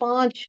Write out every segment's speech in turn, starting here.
5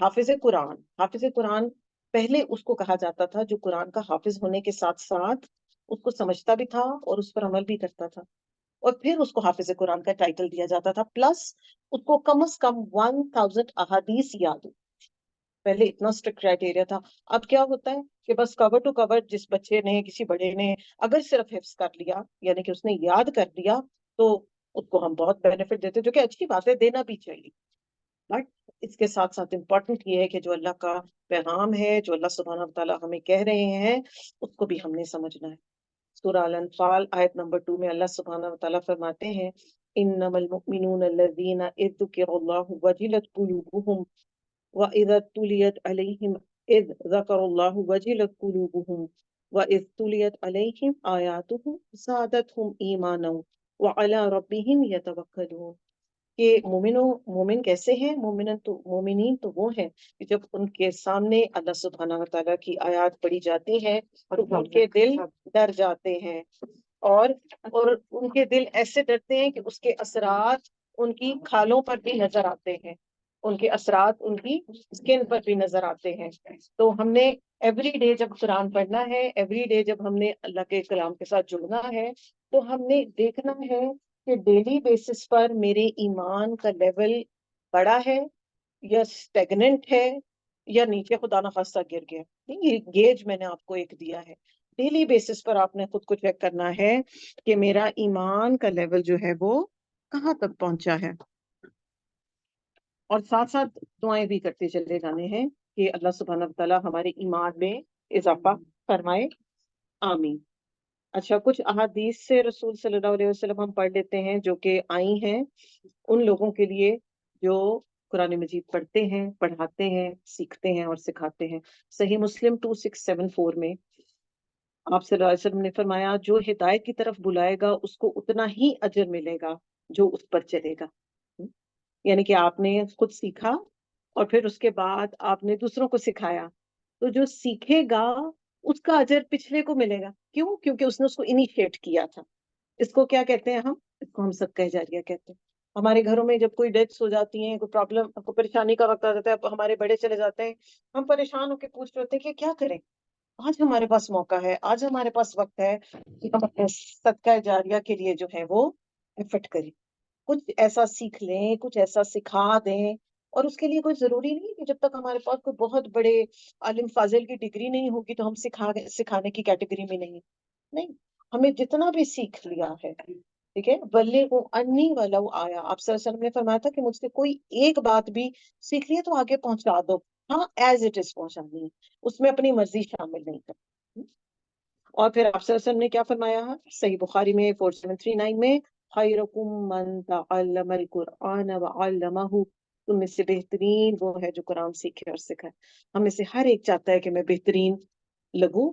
حافظ قرآن پہلے اس کو کہا جاتا تھا جو قرآن کا حافظ ہونے کے ساتھ ساتھ اس کو سمجھتا بھی تھا اور اس پر عمل بھی کرتا تھا، اور پھر اس کو حافظ قرآن کا ٹائٹل دیا جاتا تھا، پلس اس کو کم از کم 1000 احادیث یاد ہو۔ پہلے اتنا اسٹرکٹ کرائٹیریا تھا۔ اب کیا ہوتا ہے کہ بس کور ٹو کور جس بچے نے، کسی بڑے نے اگر صرف حفظ کر لیا، یعنی کہ اس نے یاد کر لیا، تو اس کو ہم بہت بینیفٹ دیتے، جو کہ اچھی بات ہے، دینا بھی چاہیے۔ بٹ اس کے ساتھ ساتھ امپورٹنٹ یہ ہے کہ جو اللہ کا پیغام ہے، جو اللہ سبحانہ و تعالیٰ ہمیں کہہ رہے ہیں، اس کو بھی ہم نے سمجھنا ہے۔ سورہ الانفال آیت نمبر 2 میں اللہ سبحانہ و تعالیٰ فرماتے ہیں، انما المؤمنون الذین اذ ذکر اللہ وجلت قلوبہم وَإِذَا تُلِيَتْ عَلَيْهِمْ إِذْ ذَكَرُوا اللَّهُ وَجِلَتْ قُلُوبُهُمْ وَإِذْ تُلِيَتْ عَلَيْهِمْ آيَاتُهُ زَادَتْهُمْ إِيمَانًا وَعَلَى رَبِّهِمْ يَتَوَكَّلُونَ۔ کہ مومن کیسے ہیں؟ مومنین تو وہ ہیں کہ جب ان کے سامنے اللہ سبحانہ و تعالیٰ کی آیات پڑھی جاتی ہیں تو ان کے دل ڈر جاتے ہیں، اور ان کے دل ایسے ڈرتے ہیں کہ اس کے اثرات ان کی کھالوں پر بھی نظر آتے ہیں، ان کے اثرات ان کی اسکن پر بھی نظر آتے ہیں۔ تو ہم نے ایوری ڈے جب قرآن پڑھنا ہے، ایوری ڈے جب ہم نے اللہ کے کلام کے ساتھ جڑنا ہے، تو ہم نے دیکھنا ہے کہ ڈیلی بیسس پر میرے ایمان کا لیول بڑا ہے یا اسٹیگننٹ ہے یا نیچے خدا نخواستہ گر گیا۔ یہ گیج میں نے آپ کو ایک دیا ہے، ڈیلی بیسس پر آپ نے خود کو چیک کرنا ہے کہ میرا ایمان کا لیول جو ہے وہ کہاں تک پہنچا ہے، اور ساتھ ساتھ دعائیں بھی کرتے چلے جانے ہیں کہ اللہ سبحانہ و تعالیٰ ہمارے ایمان میں اضافہ فرمائے، آمین۔ اچھا، کچھ احادیث سے رسول صلی اللہ علیہ وسلم ہم پڑھ لیتے ہیں جو کہ آئی ہیں ان لوگوں کے لیے جو قرآن مجید پڑھتے ہیں، پڑھاتے ہیں، سیکھتے ہیں اور سکھاتے ہیں۔ صحیح مسلم 2674 میں آپ صلی اللہ علیہ وسلم نے فرمایا، جو ہدایت کی طرف بلائے گا اس کو اتنا ہی اجر ملے گا جو اس پر چلے گا۔ یعنی کہ آپ نے خود سیکھا اور پھر اس کے بعد آپ نے دوسروں کو سکھایا، تو جو سیکھے گا اس کا اجر پچھلے کو ملے گا۔ کیوں؟ کیونکہ اس نے اس کو انیشیٹ کیا تھا۔ اس کو کیا کہتے ہیں ہم؟ اس کو ہم صدقہ جاریہ کہتے ہیں۔ ہمارے گھروں میں جب کوئی ڈیتھس ہو جاتی ہیں، کوئی پرابلم، کوئی پریشانی کا وقت آ جاتا ہے، ہمارے بڑے چلے جاتے ہیں، ہم پریشان ہو کے پوچھ رہے ہوتے ہیں کہ کیا کریں؟ آج ہمارے پاس موقع ہے، آج ہمارے پاس وقت ہے کہ ہم اپنے صدقہ جاریہ کے لیے جو ہے وہ ایفرٹ کریں، کچھ ایسا سیکھ لیں، کچھ ایسا سکھا دیں۔ اور اس کے لیے کوئی ضروری نہیں کہ جب تک ہمارے پاس کوئی بہت بڑے عالم فاضل کی ڈگری نہیں ہوگی تو ہم سکھانے کی کیٹیگری میں نہیں، ہمیں جتنا بھی سیکھ لیا ہے، ٹھیک ہے، بلغوا انی ولو آیا، آپ صلی اللہ علیہ وسلم نے فرمایا تھا کہ مجھ سے کوئی ایک بات بھی سیکھ لی تو آگے پہنچا دو، ہاں ایز اٹ از پہنچانی ہے، اس میں اپنی مرضی شامل نہیں کرتی۔ اور پھر آپ صلی اللہ علیہ وسلم نے کیا فرمایا؟ صحیح بخاری میں 4739 میں، خیرکم من تعلم القرآن وعلمہ، تم میں سے بہترین وہ ہے جو قرآن سیکھے اور سکھائے۔ ہم میں سے ہر ایک چاہتا ہے کہ میں بہترین لگوں،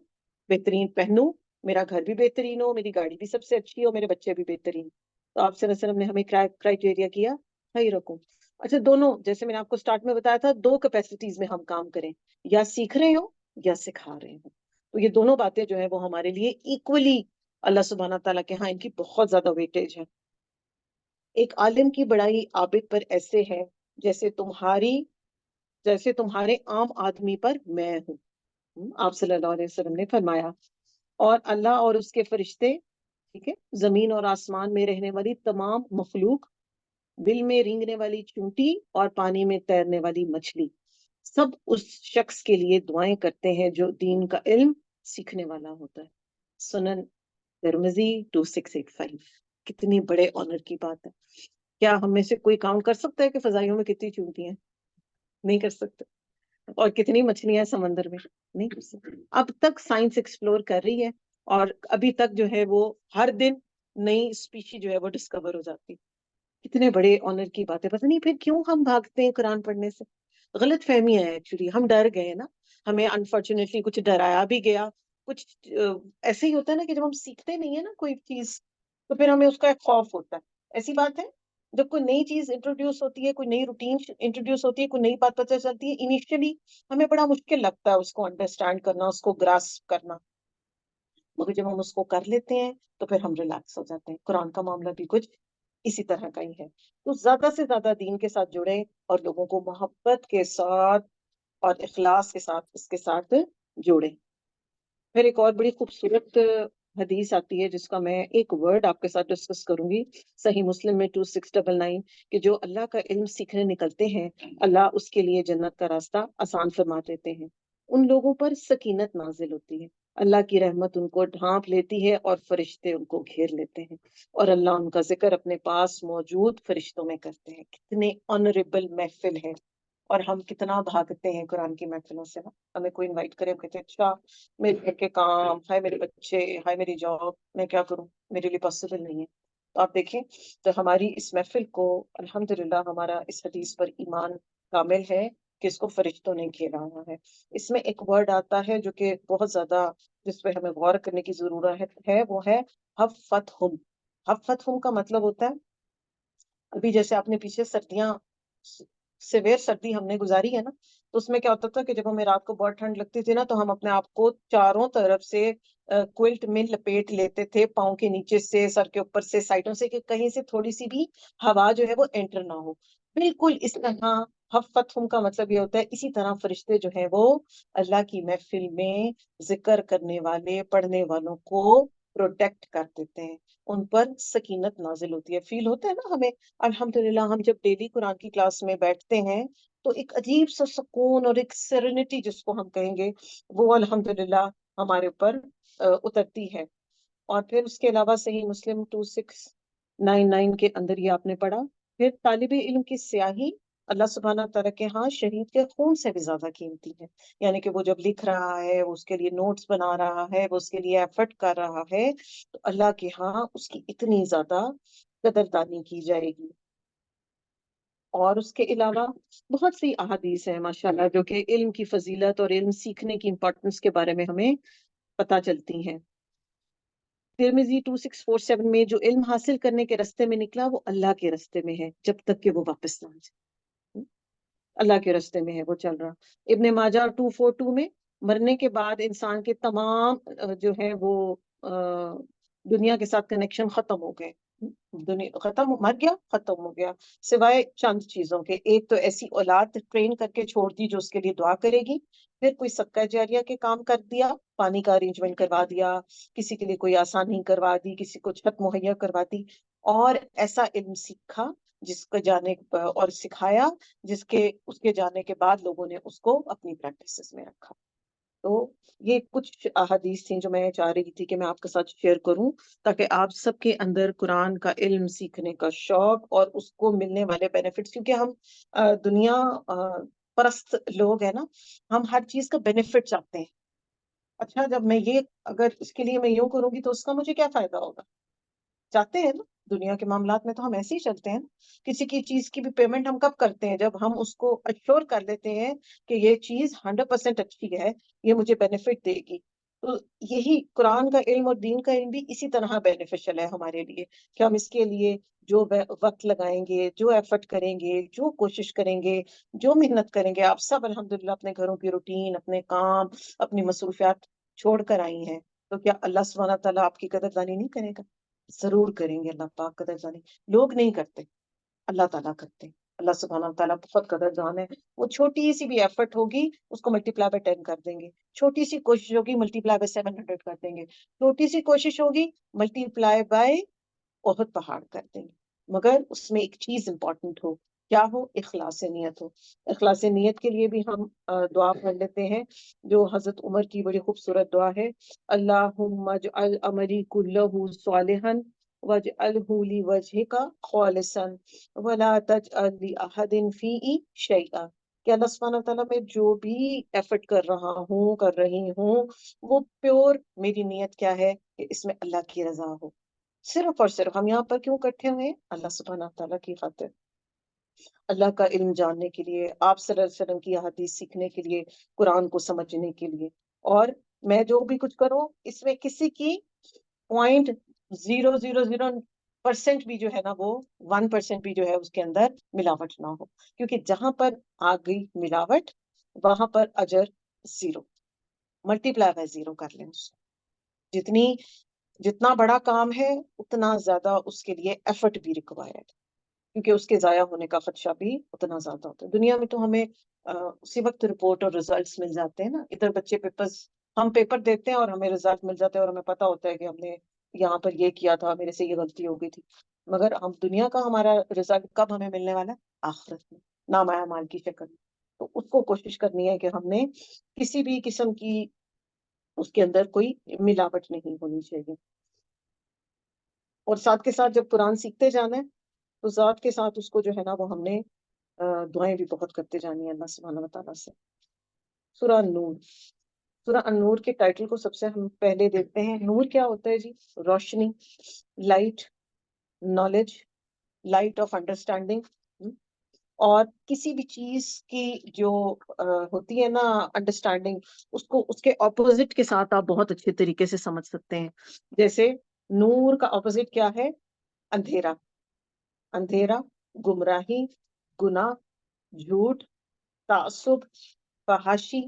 بہترین پہنوں، میرا گھر بھی بہترین ہو، میری گاڑی بھی سب سے اچھی ہو، میرے بچے بھی بہترین۔ تو آپ صلی اللہ علیہ وسلم نے ہمیں کرائٹیریا کیا خیرکم۔ اچھا، دونوں، جیسے میں نے آپ کو سٹارٹ میں بتایا تھا، دو کیپیسٹیز میں ہم کام کریں، یا سیکھ رہے ہو یا سکھا رہے ہو۔ تو یہ دونوں باتیں جو ہیں وہ ہمارے لیے ایکولی اللہ سبحانہ تعالیٰ کے ہاں ان کی بہت زیادہ ویٹیج ہے۔ ایک عالم کی بڑائی عابد پر ایسے ہے جیسے تمہارے عام آدمی پر میں ہوں، آپ صلی اللہ علیہ وسلم نے فرمایا۔ اور اللہ اور اس کے فرشتے، ٹھیک ہے، زمین اور آسمان میں رہنے والی تمام مخلوق، بل میں رینگنے والی چونٹی اور پانی میں تیرنے والی مچھلی، سب اس شخص کے لیے دعائیں کرتے ہیں جو دین کا علم سیکھنے والا ہوتا ہے۔ سنن ترمذی 2685۔ کتنی بڑے آنر کی بات ہے۔ کیا ہم میں سے کوئی کاؤنٹ کر سکتا ہے کہ فضائیوں میں کتنی چونٹی ہیں؟ نہیں کر سکتے۔ اور کتنی مچھلیاں ہیں سمندر میں؟ نہیں کر سکتے۔ اب تک سائنس ایکسپلور کر رہی ہے اور ابھی تک جو ہے وہ ہر دن نئی اسپیشی جو ہے وہ ڈسکور ہو جاتی۔ کتنے بڑے آنر کی بات ہے۔ پتہ نہیں پھر کیوں ہم بھاگتے ہیں قرآن پڑھنے سے؟ غلط فہمی ہے ایکچولی، ہم ڈر گئے نا، ہمیں انفارچونیٹلی کچھ ڈرایا بھی گیا، کچھ ایسے ہی ہوتا ہے نا کہ جب ہم سیکھتے نہیں ہے نا کوئی چیز تو پھر ہمیں اس کا ایک خوف ہوتا ہے۔ ایسی بات ہے، جب کوئی نئی چیز انٹروڈیوس ہوتی ہے، کوئی نئی روٹین انٹروڈیوس ہوتی ہے، کوئی نئی بات پتہ چلتی ہے، انیشیلی ہمیں بڑا مشکل لگتا ہے اس کو انڈرسٹینڈ کرنا، اس کو گراسپ کرنا، مگر جب ہم اس کو کر لیتے ہیں تو پھر ہم ریلیکس ہو جاتے ہیں۔ قرآن کا معاملہ بھی کچھ اسی طرح کا ہی ہے۔ تو زیادہ سے زیادہ دین کے ساتھ جڑیں اور لوگوں کو محبت کے ساتھ اور اخلاص کے ساتھ اس کے ساتھ جوڑیں۔ پھر ایک اور بڑی خوبصورت حدیث آتی ہے جس کا میں ایک ورڈ آپ کے ساتھ ڈسکس کروں گی، صحیح مسلم میں 2699، کہ جو اللہ کا علم سیکھنے نکلتے ہیں اللہ اس کے لیے جنت کا راستہ آسان فرما دیتے ہیں، ان لوگوں پر سکینت نازل ہوتی ہے، اللہ کی رحمت ان کو ڈھانپ لیتی ہے اور فرشتے ان کو گھیر لیتے ہیں، اور اللہ ان کا ذکر اپنے پاس موجود فرشتوں میں کرتے ہیں۔ کتنے آنریبل محفل ہے، اور ہم کتنا بھاگتے ہیں قرآن کی محفلوں سے نا، ہمیں کوئی انوائٹ کرے، ہم کہتے ہیں اچھا میرے گھر کے کام، ہائے میرے بچے، ہائے میری جاب، میں کیا کروں، میرے لیے پاسبل نہیں ہے۔ تو آپ دیکھیں تو ہماری اس محفل کو الحمدللہ ہمارا اس حدیث پر ایمان کامل ہے کہ اس کو فرشتوں نے گھیرا ہوا ہے۔ اس میں ایک ورڈ آتا ہے جو کہ بہت زیادہ جس پہ ہمیں غور کرنے کی ضرورت ہے، وہ ہے حفتہم۔ حفتہم کا مطلب ہوتا ہے، ابھی جیسے آپ نے پیچھے سردیاں، سیویر سردی ہم نے گزاری ہے نا، تو اس میں کیا ہوتا تھا کہ جب ہمیں رات کو بہت ٹھنڈ لگتی تھی نا تو ہم اپنے آپ کو چاروں طرف سے کوئلٹ میں لپیٹ لیتے تھے، پاؤں کے نیچے سے، سر کے اوپر سے، سائڈوں سے، کہ کہیں سے تھوڑی سی بھی ہوا جو ہے وہ انٹر نہ ہو۔ بالکل اس طرح حفتہم کا مطلب یہ ہوتا ہے، اسی طرح فرشتے جو ہیں وہ اللہ کی محفل میں ذکر کرنے والے، پڑھنے والوں کو پروٹیکٹ کر دیتے ہیں، ان پر سکینت نازل ہوتی ہے۔ فیل ہوتا ہے نا ہمیں الحمدللہ، ہم جب ڈیلی قرآن کی کلاس میں بیٹھتے ہیں تو ایک عجیب سا سکون اور ایک سیرینٹی جس کو ہم کہیں گے وہ الحمدللہ ہمارے اوپر اترتی ہے۔ اور پھر اس کے علاوہ صحیح مسلم 2699 کے اندر یہ آپ نے پڑھا، پھر طالب علم کی سیاہی اللہ سبحانہ تعالیٰ کے ہاں شہید کے خون سے بھی زیادہ قیمتی ہے، یعنی کہ وہ جب لکھ رہا ہے، وہ اس کے لیے نوٹس بنا رہا ہے، وہ اس کے لیے ایفرٹ کر رہا ہے، تو اللہ کے ہاں اس کی اتنی زیادہ قدردانی کی جائے گی۔ اور اس کے علاوہ بہت سی احادیث ہیں ماشاءاللہ جو کہ علم کی فضیلت اور علم سیکھنے کی امپورٹنس کے بارے میں ہمیں پتہ چلتی ہیں۔ ترمذی 2647 میں جو علم حاصل کرنے کے راستے میں نکلا وہ اللہ کے راستے میں ہے، جب تک کہ وہ واپس نہ آ جائے، اللہ کے راستے میں ہے، وہ چل رہا۔ ابن ماجہ 242 میں مرنے کے بعد انسان کے تمام جو ہے وہ دنیا کے ساتھ کنیکشن ختم ہو گئے، دنیا ختم، مر گیا، ختم ہو گیا، سوائے چند چیزوں کے۔ ایک تو ایسی اولاد ٹرین کر کے چھوڑ دی جو اس کے لیے دعا کرے گی، پھر کوئی صدقہ جاریہ کے کام کر دیا، پانی کا ارینجمنٹ کروا دیا، کسی کے لیے کوئی آسانی کروا دی، کسی کو چھت مہیا کروا دی، اور ایسا علم سیکھا جس کو جانے اور سکھایا جس کے اس کے جانے کے بعد لوگوں نے اس کو اپنی پریکٹسز میں رکھا۔ تو یہ کچھ احادیث تھیں جو میں چاہ رہی تھی کہ میں آپ کے ساتھ شیئر کروں، تاکہ آپ سب کے اندر قرآن کا علم سیکھنے کا شوق اور اس کو ملنے والے بینیفٹس، کیونکہ ہم دنیا پرست لوگ ہیں نا، ہم ہر چیز کا بینیفٹ چاہتے ہیں۔ اچھا جب میں یہ، اگر اس کے لیے میں یوں کروں گی تو اس کا مجھے کیا فائدہ ہوگا، چاہتے ہیں نا۔ دنیا کے معاملات میں تو ہم ایسے ہی چلتے ہیں نا، کسی کی چیز کی بھی پیمنٹ ہم کب کرتے ہیں، جب ہم اس کو اشور کر لیتے ہیں کہ یہ چیز 100% اچھی ہے، یہ مجھے بینیفٹ دے گی۔ تو یہی قرآن کا علم اور دین کا علم بھی اسی طرح بینیفیشل ہے ہمارے لیے، کہ ہم اس کے لیے جو وقت لگائیں گے، جو ایفرٹ کریں گے، جو کوشش کریں گے، جو محنت کریں گے۔ آپ سب الحمدللہ اپنے گھروں کی روٹین، اپنے کام، اپنی مصروفیات چھوڑ کر آئی ہیں، تو کیا اللہ سبحانہ تعالیٰ آپ کی قدردانی نہیں کرے گا؟ ضرور کریں گے اللہ پاک قدردانی۔ لوگ نہیں کرتے، اللہ تعالیٰ کرتے ہیں۔ اللہ سبحانہ تعالیٰ بہت قدردان ہے، وہ چھوٹی سی بھی ایفرٹ ہوگی اس کو ملٹی پلائی بائی 10 کر دیں گے، چھوٹی سی کوشش ہوگی ملٹی پلائی بائی 700 کر دیں گے، چھوٹی سی کوشش ہوگی ملٹی پلائی بائی بہت پہاڑ کر دیں گے، مگر اس میں ایک چیز امپورٹنٹ ہو، کیا ہو؟ اخلاص نیت ہو۔ اخلاص نیت کے لیے بھی ہم دعا پڑھ لیتے ہیں جو حضرت عمر کی بڑی خوبصورت دعا ہے، اللہم اجعل امری کلہ صالحا واجعلہ لوجہک خالصا ولا تجعل لأحد فیہ شیئا، کہ اللہ سبحانہ تعالیٰ میں جو بھی ایفرٹ کر رہا ہوں، کر رہی ہوں، وہ پیور، میری نیت کیا ہے کہ اس میں اللہ کی رضا ہو، صرف اور صرف ہم یہاں پر کیوں اکٹھے ہوئے ہیں؟ اللہ سبحانہ تعالیٰ کی خاطر، اللہ کا علم جاننے کے لیے، آپ صلی اللہ علیہ وسلم کی احادیث سیکھنے کے لیے، قرآن کو سمجھنے کے لیے۔ اور میں جو بھی کچھ کروں اس میں کسی کی 0.000% بھی جو ہے نا، وہ 1% بھی جو ہے اس کے اندر ملاوٹ نہ ہو، کیونکہ جہاں پر آ گئی ملاوٹ وہاں پر اجر zero, multi ply by zero کر لیں اس کو۔ جتنا بڑا کام ہے اتنا زیادہ اس کے لیے ایفرٹ بھی ریکوائرڈ، کیونکہ اس کے ضائع ہونے کا خدشہ بھی اتنا زیادہ ہوتا ہے. دنیا میں تو ہمیں اسی وقت رپورٹ اور ریزلٹس مل جاتے ہیں نا. ادھر بچے ہم پیپر دیتے ہیں اور ہمیں رزلٹ مل جاتے ہیں اور ہمیں پتا ہوتا ہے کہ ہم نے یہاں پر یہ کیا تھا, میرے سے یہ غلطی ہو گئی تھی. مگر ہم دنیا کا ہمارا رزلٹ کب ہمیں ملنے والا ہے؟ آخرت میں, نامہ اعمال کی شکل. تو اس کو کوشش کرنی ہے کہ ہم نے کسی بھی قسم کی اس کے اندر کوئی ملاوٹ نہیں ہونی چاہیے. اور ساتھ کے ساتھ جب قرآن سیکھتے جانا ہے تو ذات کے ساتھ اس کو جو ہے نا وہ ہم نے دعائیں بھی بہت کرتے جانی ہیں اللہ سبحانہ و تعالیٰ سے. سورہ نور, سورہ النور کے ٹائٹل کو سب سے ہم پہلے دیکھتے ہیں. نور کیا ہوتا ہے جی؟ روشنی, light, knowledge, light of understanding. اور کسی بھی چیز کی جو ہوتی ہے نا انڈرسٹینڈنگ, اس کے اپوزٹ کے ساتھ آپ بہت اچھے طریقے سے سمجھ سکتے ہیں. جیسے نور کا اپوزٹ کیا ہے؟ اندھیرا. اندھیرا, گمراہی, گناہ, جھوٹ, تعصب, فحاشی,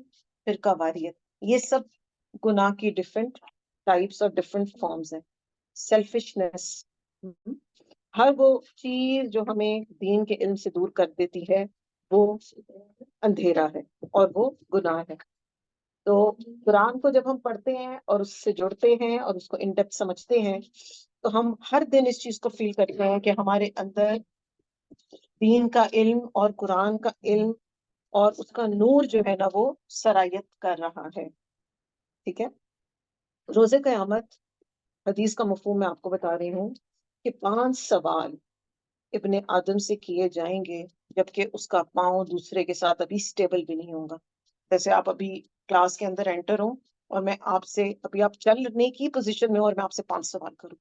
فرقہ واریت, یہ سب گناہ کی ڈفرینٹ ٹائپس اور ڈفرینٹ فارمز ہیں. سیلفشنس, ہر وہ چیز جو ہمیں دین کے علم سے دور کر دیتی ہے وہ اندھیرا ہے اور وہ گناہ ہے. تو قرآن کو جب ہم پڑھتے ہیں اور اس سے جڑتے ہیں اور اس کو ان ڈیپتھ سمجھتے ہیں تو ہم ہر دن اس چیز کو فیل کرتے ہیں کہ ہمارے اندر دین کا علم اور قرآن کا علم اور اس کا نور جو ہے نا وہ سرایت کر رہا ہے. ٹھیک ہے. روز قیامت حدیث کا مفہوم میں آپ کو بتا رہی ہوں کہ 5 سوال ابن آدم سے کیے جائیں گے جبکہ اس کا پاؤں دوسرے کے ساتھ ابھی سٹیبل بھی نہیں ہوگا. جیسے آپ ابھی کلاس کے اندر انٹر ہوں اور میں آپ سے ابھی آپ چلنے کی پوزیشن میں ہوں اور میں آپ سے 5 سوال کروں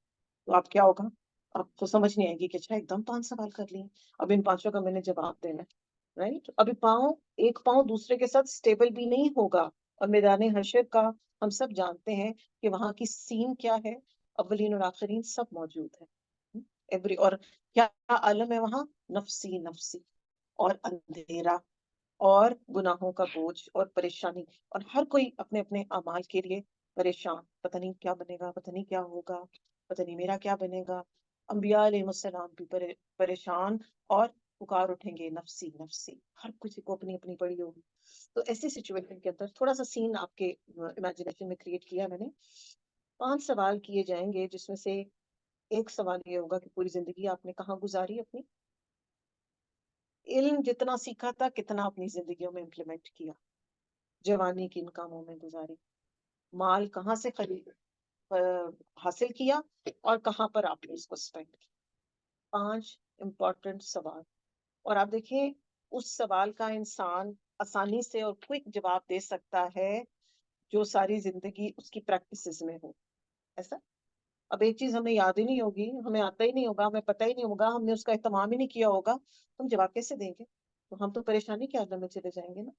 تو آپ کیا ہوگا؟ آپ کو سمجھ نہیں آئے گی کہ اچھا ایک دم 5 سوال کر لیے, اب ان 5 کا میں نے جواب دینا ہے. رائٹ. ابھی ایک پاؤں دوسرے کے ساتھ سٹیبل بھی نہیں ہوگا. اور میدان حشر کا ہم سب جانتے ہیں کہ وہاں کی سین کیا ہے, اولین اور آخرین سب موجود ہے. اور کیا عالم ہے وہاں؟ نفسی نفسی, اور اندھیرا اور گناہوں کا بوجھ اور پریشانی, اور ہر کوئی اپنے اپنے اعمال کے لیے پریشان. پتہ نہیں کیا بنے گا, پتہ نہیں کیا ہوگا, پتہ نہیں میرا کیا بنے گا. انبیاء علیہ السلام بھی پریشان اور پکار اٹھیں گے نفسی نفسی. ہر کسی کو اپنی اپنی پڑی ہوگی. تو ایسی سچویشن کے اندر تھوڑا سا سین آپ کے امیجنیشن میں کریٹ کیا میں نے. 5 سوال کیے جائیں گے جس میں سے ایک سوال یہ ہوگا کہ پوری زندگی آپ نے کہاں گزاری اپنی, علم جتنا سیکھا تھا کتنا اپنی زندگیوں میں امپلیمنٹ کیا, جوانی کن کاموں میں گزاری, مال کہاں سے حاصل کیا اور کہاں پر آپ نے اس کو اسپینڈ کیا. 5 امپورٹنٹ سوال. اور آپ دیکھیں اس سوال کا انسان آسانی سے اور کوئک جواب دے سکتا ہے جو ساری زندگی اس کی پریکٹسز میں ہو. ایسا اب ایک چیز ہمیں یاد ہی نہیں ہوگی, ہمیں آتا ہی نہیں ہوگا, ہمیں پتہ ہی نہیں ہوگا, ہم نے اس کا اہتمام ہی نہیں کیا ہوگا, تو ہم جواب کیسے دیں گے؟ تو ہم تو پریشانی کے عالم میں چلے جائیں گے نا.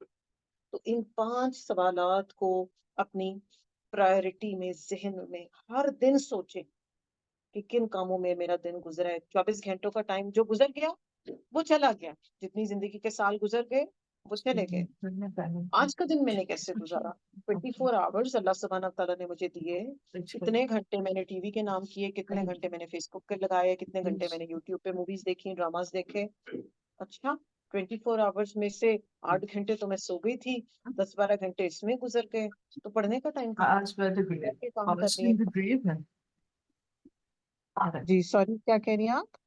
تو ان 5 سوالات کو اپنی پرائیورٹی میں ذہن میں ہر دن سوچیں کہ کن کاموں میں میرا دن گزرا ہے. 24 گھنٹوں کا ٹائم جو گزر گیا وہ چلا گیا, جتنی زندگی کے سال گزر گئے وہ چلے گئے. آج کا دن میں نے کیسے گزارا؟ 24 آورز اللہ سبحانہ تعالیٰ نے مجھے دیے. کتنے گھنٹے میں نے ٹی وی کے نام کیے, کتنے گھنٹے میں نے فیس بک پہ لگائے, کتنے گھنٹے میں نے یوٹیوب پہ موویز دیکھی, ڈراماز دیکھے. اچھا 24 آورز میں سے 8 گھنٹے تو میں سو گئی تھی, 10-12 گھنٹے اس میں گزر گئے. تو پڑھنے کا ٹائم کہاں؟ کام کر رہی ہے. جی سوری, کیا کہہ رہی ہیں آپ؟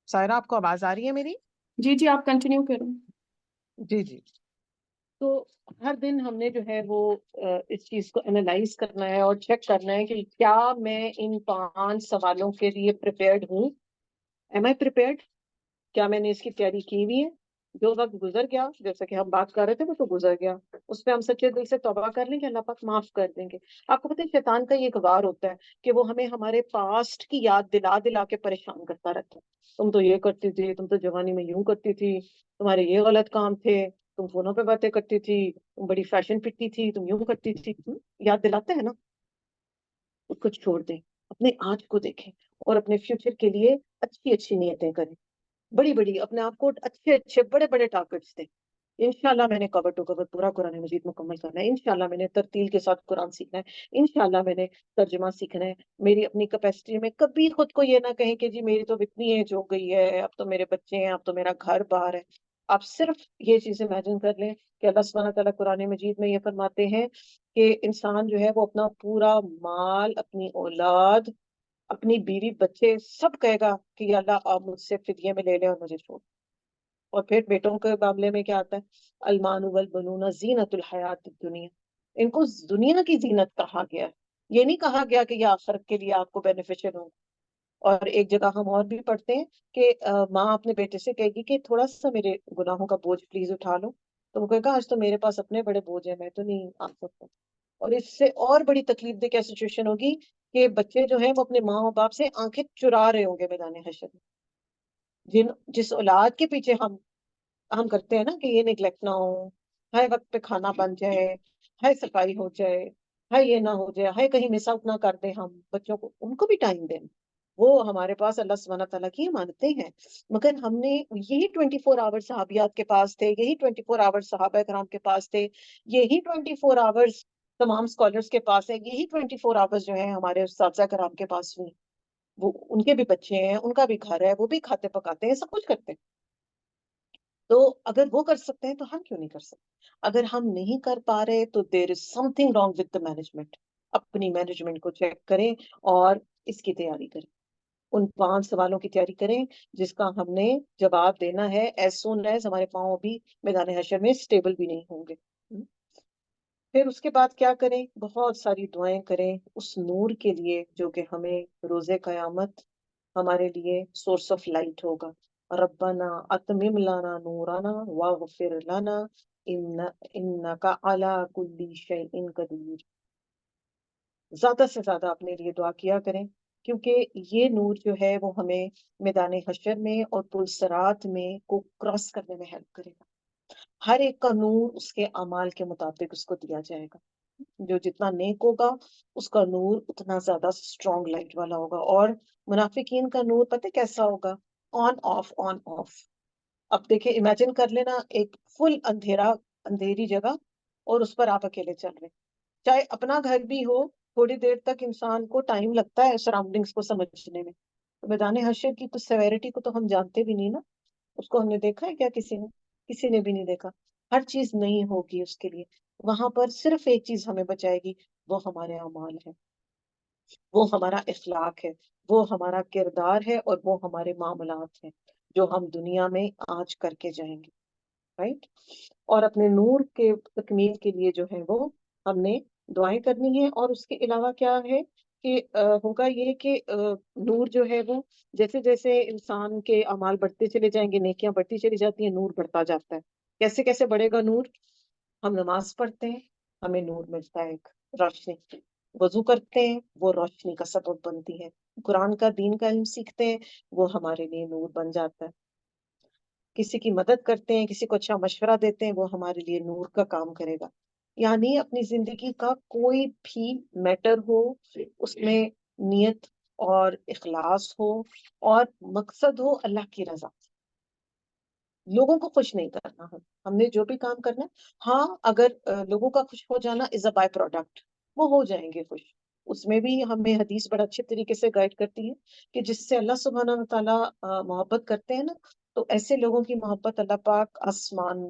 سائرہ آپ کو آواز آ رہی ہے میری؟ جی جی آپ کنٹینیو کریں. جی جی. تو ہر دن ہم نے جو ہے وہ اس چیز کو انالائز کرنا ہے اور چیک کرنا ہے کہ کیا میں ان 5 سوالوں کے لیے پریپیئرڈ ہوں. ایم آئی پریپیئرڈ؟ کیا میں نے اس کی تیاری کی ہوئی ہے؟ جو وقت گزر گیا, جیسا کہ ہم بات کر رہے تھے, وہ تو گزر گیا, اس پہ ہم سچے دل سے توبہ کر لیں گے, اللہ پاک معاف کر دیں گے. آپ کو پتہ ہے شیطان کا یہ ایک وار ہوتا ہے کہ وہ ہمیں ہمارے پاسٹ کی یاد دلا دلا کے پریشان کرتا رہتا ہے. تم تو یہ کرتی تھی, تم تو جوانی میں یوں کرتی تھی, تمہارے یہ غلط کام تھے, تم فونوں پہ باتیں کرتی تھی, تم بڑی فیشن پٹی تھی, تم یوں کرتی تھی. یاد دلاتے ہیں نا. اس کو چھوڑ دیں, اپنے آج کو دیکھیں اور اپنے فیوچر کے لیے اچھی اچھی نیتیں کریں. بڑی بڑی اپنے آپ کو اچھے اچھے بڑے بڑے ٹارگیٹس دیں انشاءاللہ میں نے کور ٹو کور پورا قرآن مجید مکمل کرنا ہے، انشاءاللہ میں نے ترتیل کے ساتھ قرآن سیکھنا ہے، انشاءاللہ میں نے ترجمہ سیکھنا ہے. میری اپنی کیپیسٹی میں کبھی خود کو یہ نہ کہیں کہ جی میری تو اتنی ایج ہو گئی ہے، اب تو میرے بچے ہیں، اب تو میرا گھر باہر ہے. آپ صرف یہ چیز امیجن کر لیں کہ اللہ سبحانہ تعالیٰ قرآن مجید میں یہ فرماتے ہیں کہ انسان جو ہے وہ اپنا پورا مال، اپنی اولاد، اپنی بیوی بچے سب کہے گا کہ یا اللہ آپ مجھ سے فدیے میں لے لیں اور مجھے چھوڑ. اور پھر بیٹوں کے معاملے میں کیا آتا ہے؟ المال والبنون زینت الحیات الدنیا. ان کو دنیا کی زینت کہا گیا ہے، یہ نہیں کہا گیا کہ یہ آخرت کے لیے آپ کو بینیفیشل ہو. اور ایک جگہ ہم اور بھی پڑھتے ہیں کہ ماں اپنے بیٹے سے کہے گی کہ تھوڑا سا میرے گناہوں کا بوجھ پلیز اٹھا لو، تو وہ کہے گا آج تو میرے پاس اپنے بڑے بوجھ ہیں، میں تو نہیں آ سکتا. اور اس سے اور بڑی تکلیف دہ کیا سچویشن ہوگی کہ بچے جو ہیں وہ اپنے ماں اور باپ سے آنکھیں چرا رہے ہوں گے میدان حشر میں. جس اولاد کے پیچھے ہم کرتے ہیں نا کہ یہ نگلیکٹ نہ ہو، ہر وقت پہ کھانا بن جائے، ہر صفائی ہو جائے، ہر یہ نہ ہو جائے، ہر کہیں مس آؤٹ نہ کر دیں، ہم بچوں کو ان کو بھی ٹائم دیں. وہ ہمارے پاس اللہ سبحانہ تعالیٰ کی امانتیں ہیں. مگر ہم نے یہی 24 آور صحابیات کے پاس تھے، یہی 24 آور صحابہ کرام کے پاس تھے، یہی 24 آورز تمام اسکالرس کے پاس ہے، یہی 24 آورز جو ہیں ہمارے اساتذہ کرام کے پاس بھی. وہ ان کے بھی بچے ہیں، ان کا بھی گھر ہے، وہ بھی کھاتے پکاتے ہیں، سب کچھ کرتے ہیں. تو اگر وہ کر سکتے ہیں تو ہم کیوں نہیں کر سکتے؟ اگر ہم نہیں کر پا رہے تو there is something wrong with the management. اپنی مینجمنٹ کو چیک کریں اور اس کی تیاری کریں. ان 5 سوالوں کی تیاری کریں جس کا ہم نے جواب دینا ہے ایز سون ایز ہمارے پاؤں بھی میدان حشر میں اسٹیبل بھی نہیں ہوں گے. پھر اس کے بعد کیا کریں؟ بہت ساری دعائیں کریں اس نور کے لیے جو کہ ہمیں روز قیامت ہمارے لیے سورس آف لائٹ ہوگا. ربنا اتمم لنا نورنا واغفر لنا انک علی کل شیء قدیر. زیادہ سے زیادہ اپنے لیے دعا کیا کریں، کیونکہ یہ نور جو ہے وہ ہمیں میدان حشر میں اور پلسرات میں کو کراس کرنے میں ہیلپ کرے گا. ہر ایک کا نور اس کے اعمال کے مطابق اس کو دیا جائے گا. جو جتنا نیک ہوگا اس کا نور اتنا زیادہ اسٹرانگ لائٹ والا ہوگا. اور منافقین کا نور پتہ کیسا ہوگا؟ آن آف آن آف. اب دیکھیں، امیجن کر لینا ایک فل اندھیری جگہ اور اس پر آپ اکیلے چل رہے ہیں. چاہے اپنا گھر بھی ہو، تھوڑی دیر تک انسان کو ٹائم لگتا ہے سراؤنڈنگس کو سمجھنے میں. تو میدان حشر کی تو سیویرٹی کو تو ہم جانتے بھی نہیں نا. اس کو ہم نے دیکھا ہے کیا؟ کسی نے بھی نہیں دیکھا. ہر چیز نہیں ہوگی اس کے لیے. وہاں پر صرف ایک چیز ہمیں بچائے گی، وہ ہمارے اعمال ہے، وہ ہمارا اخلاق ہے، وہ ہمارا کردار ہے، اور وہ ہمارے معاملات ہیں جو ہم دنیا میں آج کر کے جائیں گے. رائٹ؟ اور اپنے نور کے تکمیل کے لیے جو ہے وہ ہم نے دعائیں کرنی ہے. اور اس کے علاوہ کیا ہے کہ ہوگا یہ کہ نور جو ہے وہ جیسے جیسے انسان کے اعمال بڑھتے چلے جائیں گے، نیکیاں بڑھتی چلی جاتی ہیں، نور بڑھتا جاتا ہے. کیسے کیسے بڑھے گا نور؟ ہم نماز پڑھتے ہیں، ہمیں نور ملتا ہے، ایک روشنی. وضو کرتے ہیں، وہ روشنی کا سبب بنتی ہے. قرآن کا، دین کا علم سیکھتے ہیں، وہ ہمارے لیے نور بن جاتا ہے. کسی کی مدد کرتے ہیں، کسی کو اچھا مشورہ دیتے ہیں، وہ ہمارے لیے نور کا کام کرے گا. یعنی اپنی زندگی کا کوئی بھی میٹر ہو، اس میں نیت اور اخلاص ہو اور مقصد ہو اللہ کی رضا. لوگوں کو خوش نہیں کرنا. ہم نے جو بھی کام کرنا ہے، ہاں اگر لوگوں کا خوش ہو جانا از اے بائی پروڈکٹ، وہ ہو جائیں گے خوش. اس میں بھی ہمیں حدیث بڑا اچھے طریقے سے گائیڈ کرتی ہے کہ جس سے اللہ سبحانہ و تعالیٰ محبت کرتے ہیں نا، تو ایسے لوگوں کی محبت اللہ پاک آسمان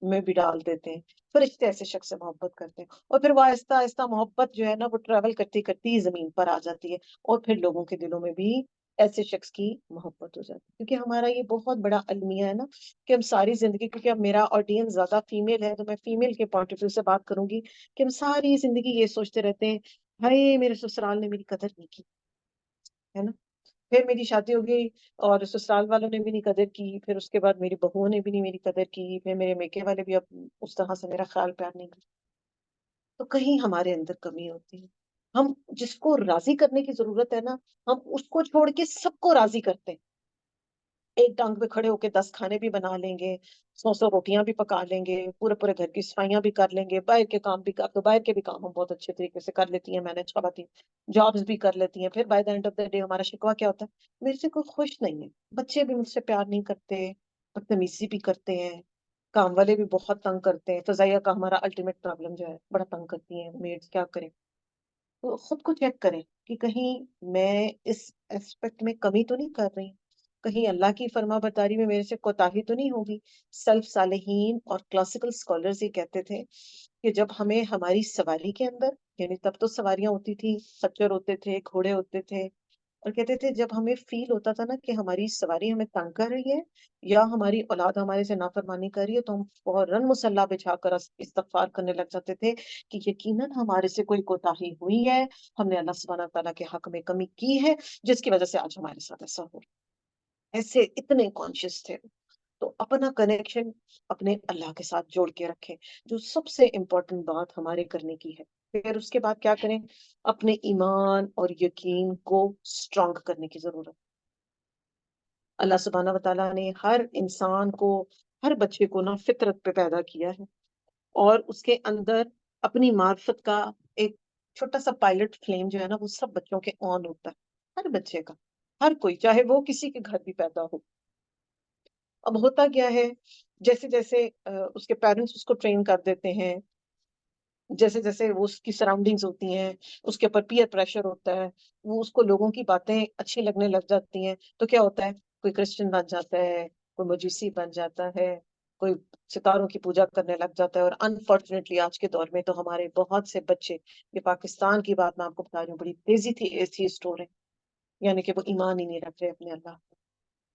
میں بھی ڈال دیتے ہیں. فرشتے ایسے شخص سے محبت کرتے ہیں، اور پھر وہ آہستہ آہستہ محبت جو ہے نا وہ ٹریول کرتی کرتی زمین پر آ جاتی ہے، اور پھر لوگوں کے دلوں میں بھی ایسے شخص کی محبت ہو جاتی ہے. کیونکہ ہمارا یہ بہت بڑا المیہ ہے نا کہ ہم ساری زندگی، کیونکہ اب میرا آڈینس زیادہ فیمیل ہے تو میں فیمیل کے پوائنٹ آف ویو سے بات کروں گی، کہ ہم ساری زندگی یہ سوچتے رہتے ہیں بھائی میرے سسرال نے میری قدر نہیں کی، ہے نا. پھر میری شادی ہو گئی اور سسرال والوں نے بھی نہیں قدر کی، پھر اس کے بعد میری بہوؤں نے بھی نہیں میری قدر کی، پھر میرے میکے والے بھی اب اس طرح سے میرا خیال پیار نہیں کرتے. تو کہیں ہمارے اندر کمی ہوتی ہے. ہم جس کو راضی کرنے کی ضرورت ہے نا، ہم اس کو چھوڑ کے سب کو راضی کرتے ہیں. ایک ٹانگ پہ کھڑے ہو کے 10 کھانے بھی بنا لیں گے، 100 روٹیاں بھی پکا لیں گے، پورے پورے گھر کی صفائیاں بھی کر لیں گے، باہر کے کام بھی کر، تو باہر کے بھی کام ہم بہت اچھے طریقے سے کر لیتی ہیں، مینج کرواتی ہیں، جابس بھی کر لیتی ہیں. پھر by the and of the day ہمارا شکوہ کیا ہوتا ہے؟ میرے سے کوئی خوش نہیں ہے، بچے بھی مجھ سے پیار نہیں کرتے، بدتمیزی بھی کرتے ہیں، کام والے بھی بہت تنگ کرتے ہیں. فضائیہ کا ہمارا الٹیمیٹ پرابلم جو ہے بڑا تنگ کرتی ہیں میڈس. کیا کریں؟ تو خود کو چیک کریں کہ کہیں میں اس ایسپیکٹ میں کمی تو نہیں کر رہی، کہیں اللہ کی فرما برداری میں میرے سے کوتاہی تو نہیں ہوگی. سلف صالحین اور کلاسیکل اسکالرز یہ کہتے تھے کہ جب ہمیں ہماری سواری کے اندر، یعنی تب تو سواریاں ہوتی تھی، خچر ہوتے تھے، گھوڑے ہوتے تھے، اور کہتے تھے جب ہمیں فیل ہوتا تھا نا کہ ہماری سواری ہمیں تنگ کر رہی ہے یا ہماری اولاد ہمارے سے نافرمانی کر رہی ہے، تو ہم فوراً مصلی بچھا کر استغفار کرنے لگ جاتے تھے کہ یقیناً ہمارے سے کوئی کوتاہی ہوئی ہے، ہم نے اللہ سبحانہ تعالیٰ کے حق میں کمی کی ہے جس کی وجہ سے آج ہمارے ساتھ ایسا ہو رہا ہے. ایسے اتنے کانشیس تھے. تو اپنا کنیکشن اپنے اللہ کے ساتھ جوڑ کے رکھیں، جو سب سے امپورٹنٹ بات ہمارے کرنے کی ہے. پھر اس کے بعد کیا کریں؟ اپنے ایمان اور یقین کو اسٹرانگ کرنے کی ضرورت. اللہ سبحانہ و تعالیٰ نے ہر انسان کو، ہر بچے کو نا فطرت پہ پیدا کیا ہے، اور اس کے اندر اپنی معرفت کا ایک چھوٹا سا پائلٹ فلیم جو ہے نا وہ سب بچوں کے آن ہوتا ہے، ہر بچے کا، ہر کوئی، چاہے وہ کسی کے گھر بھی پیدا ہو. اب ہوتا کیا ہے، جیسے جیسے اس کے پیرنٹس اس کو ٹرین کر دیتے ہیں، جیسے جیسے وہ اس کی سراؤنڈنگز ہوتی ہیں، اس کے اوپر پیئر پریشر ہوتا ہے، وہ اس کو لوگوں کی باتیں اچھی لگنے لگ جاتی ہیں، تو کیا ہوتا ہے؟ کوئی کرسچن بن جاتا ہے، کوئی مجوسی بن جاتا ہے، کوئی ستاروں کی پوجا کرنے لگ جاتا ہے. اور انفارچونیٹلی آج کے دور میں تو ہمارے بہت سے بچے، یہ پاکستان کی بات میں آپ کو بتا رہی ہوں، بڑی تیزی تھی ایتھیسٹ ہو رہے ہیں، یعنی کہ وہ ایمان ہی نہیں رکھ رہے اپنے اللہ.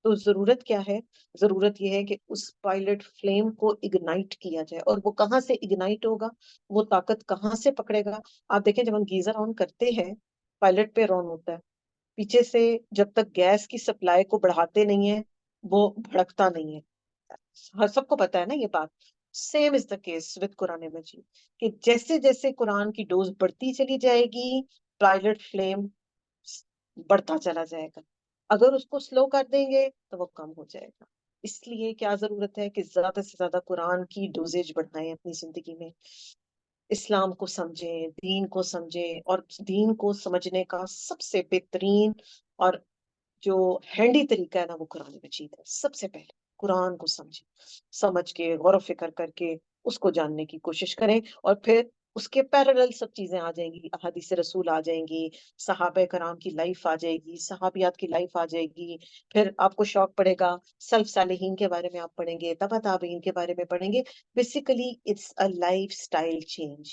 تو ضرورت کیا ہے؟ ضرورت یہ ہے کہ اس پائلٹ فلیم کو اگنائٹ کیا جائے. اور وہ کہاں سے اگنائٹ ہوگا؟ وہ طاقت کہاں سے پکڑے گا؟ آپ دیکھیں جب ہم گیزر آن کرتے ہیں، پائلٹ پہ رون ہوتا ہے، پیچھے سے جب تک گیس کی سپلائی کو بڑھاتے نہیں ہیں وہ بھڑکتا نہیں ہے. ہر سب کو پتا ہے نا یہ بات. Same is the case with Quran Majeed, کہ جیسے جیسے قرآن کی ڈوز بڑھتی چلی جائے گی، پائلٹ فلیم بڑھتا چلا جائے گا. اگر اس کو سلو کر دیں گے تو وہ کم ہو جائے گا. اس لیے کیا ضرورت ہے کہ زیادہ سے زیادہ قرآن کی ڈوزیج بڑھائیں اپنی زندگی میں، اسلام کو سمجھیں، دین کو سمجھیں. اور دین کو سمجھنے کا سب سے بہترین اور جو ہینڈی طریقہ ہے نا وہ قرآن مجید ہے. سب سے پہلے قرآن کو سمجھیں، سمجھ کے غور و فکر کر کے اس کو جاننے کی کوشش کریں، اور پھر اس کے پیرالل سب چیزیں آ جائیں گی، احادیث رسول آ جائیں گی، صحابہ کرام کی لائف آ جائے گی، صحابیات کی لائف آ جائے گی. پھر آپ کو شوق پڑے گا، سلف صالحین کے بارے میں آپ پڑھیں گے، تبع تابعین کے بارے میں پڑھیں گے. Basically it's a life style change.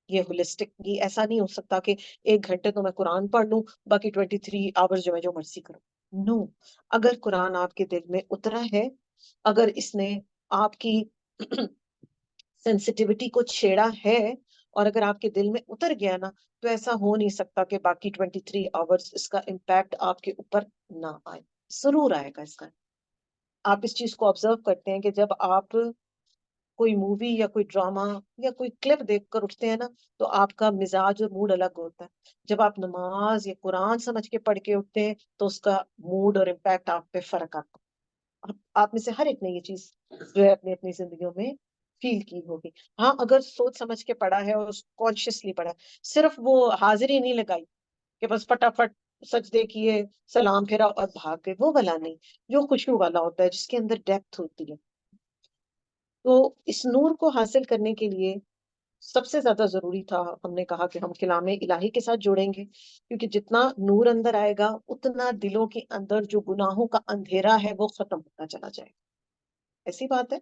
یہ ہولسٹک، یہ ایسا نہیں ہو سکتا کہ 1 گھنٹے تو میں قرآن پڑھ لوں، باقی 23 آورز جو میں جو مرضی کروں. نو. اگر قرآن آپ کے دل میں اترا ہے، اگر اس نے آپ کی سینسٹیوٹی کو چھیڑا ہے، اور اگر آپ کے دل میں اتر گیا نا، تو ایسا ہو نہیں سکتا کہ باقی 23 آورز اس کا امپیکٹ آپ کے اوپر نہ آئے. ضرور آئے گا اس کا. آپ اس چیز کو آبزرو کرتے ہیں کہ جب آپ کوئی مووی یا کوئی ڈراما یا کوئی کلپ دیکھ کر اٹھتے ہیں نا، تو آپ کا مزاج اور موڈ الگ ہوتا ہے. جب آپ نماز یا قرآن سمجھ کے پڑھ کے اٹھتے ہیں تو اس کا موڈ اور امپیکٹ آپ پہ فرق آتا ہے. آپ میں سے ہر ایک نے یہ چیز جو ہے اپنی اپنی زندگیوں میں فیل کی ہوگی. ہاں، اگر سوچ سمجھ کے پڑھا ہے اور کانشیسلی پڑھا ہے، صرف وہ حاضری نہیں لگائی کہ بس فٹافٹ سجدے کیے، سلام پھیرا اور بھاگ گئے، وہ والا نہیں. جو خوشبو والا ہوتا ہے، جس کے اندر ڈیپتھ ہوتی ہے. تو اس نور کو حاصل کرنے کے لیے سب سے زیادہ ضروری تھا، ہم نے کہا کہ ہم کلام الہی کے ساتھ جڑیں گے، کیونکہ جتنا نور اندر آئے گا اتنا دلوں کے اندر جو گناہوں کا اندھیرا ہے وہ ختم ہوتا چلا جائے گا. ایسی بات ہے.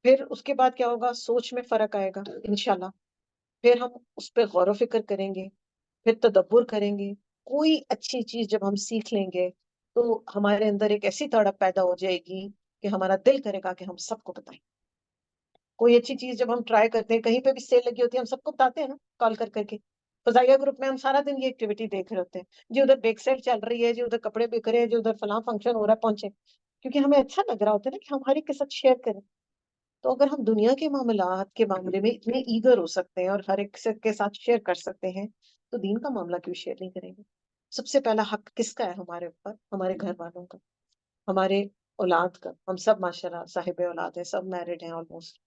پھر اس کے بعد کیا ہوگا؟ سوچ میں فرق آئے گا انشاءاللہ. پھر ہم اس پہ غور و فکر کریں گے، پھر تدبر کریں گے. کوئی اچھی چیز جب ہم سیکھ لیں گے تو ہمارے اندر ایک ایسی تڑپ پیدا ہو جائے گی کہ ہمارا دل کرے گا کہ ہم سب کو بتائیں. کوئی اچھی چیز جب ہم ٹرائی کرتے ہیں، کہیں پہ بھی سیل لگی ہوتی ہے، ہم سب کو بتاتے ہیں نا کال کر کر کے. فضائیہ گروپ میں ہم سارا دن یہ ایکٹیویٹی دیکھ رہے ہوتے ہیں، جی ادھر بیک سیل چل رہی ہے، جی ادھر کپڑے بک رہے ہیں، جی ادھر فلاں فنکشن ہو رہا ہے، پہنچے. کیونکہ ہمیں اچھا لگ رہا ہوتا ہے نا کہ ہم ہر ایک کے ساتھ شیئر کریں. تو اگر ہم دنیا کے معاملات کے معاملے میں اتنے ایگر ہو سکتے ہیں اور ہر ایک کے ساتھ شیئر کر سکتے ہیں، تو دین کا معاملہ کیوں شیئر نہیں کریں گے؟ سب سے پہلا حق کس کا ہے ہمارے اوپر؟ ہمارے گھر والوں کا، ہمارے اولاد کا. ہم سب ماشاءاللہ صاحب اولاد ہیں، سب میرڈ ہیں آلموسٹ،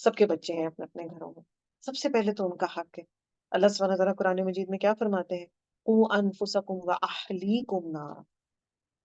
سب کے بچے ہیں اپنے اپنے گھروں میں. سب سے پہلے تو ان کا حق ہے. اللہ سبحانہ تعالیٰ قرآن مجید میں کیا فرماتے ہیں؟ قُوا أَنفُسَكُمْ وَأَهْلِيكُمْ نَارًا.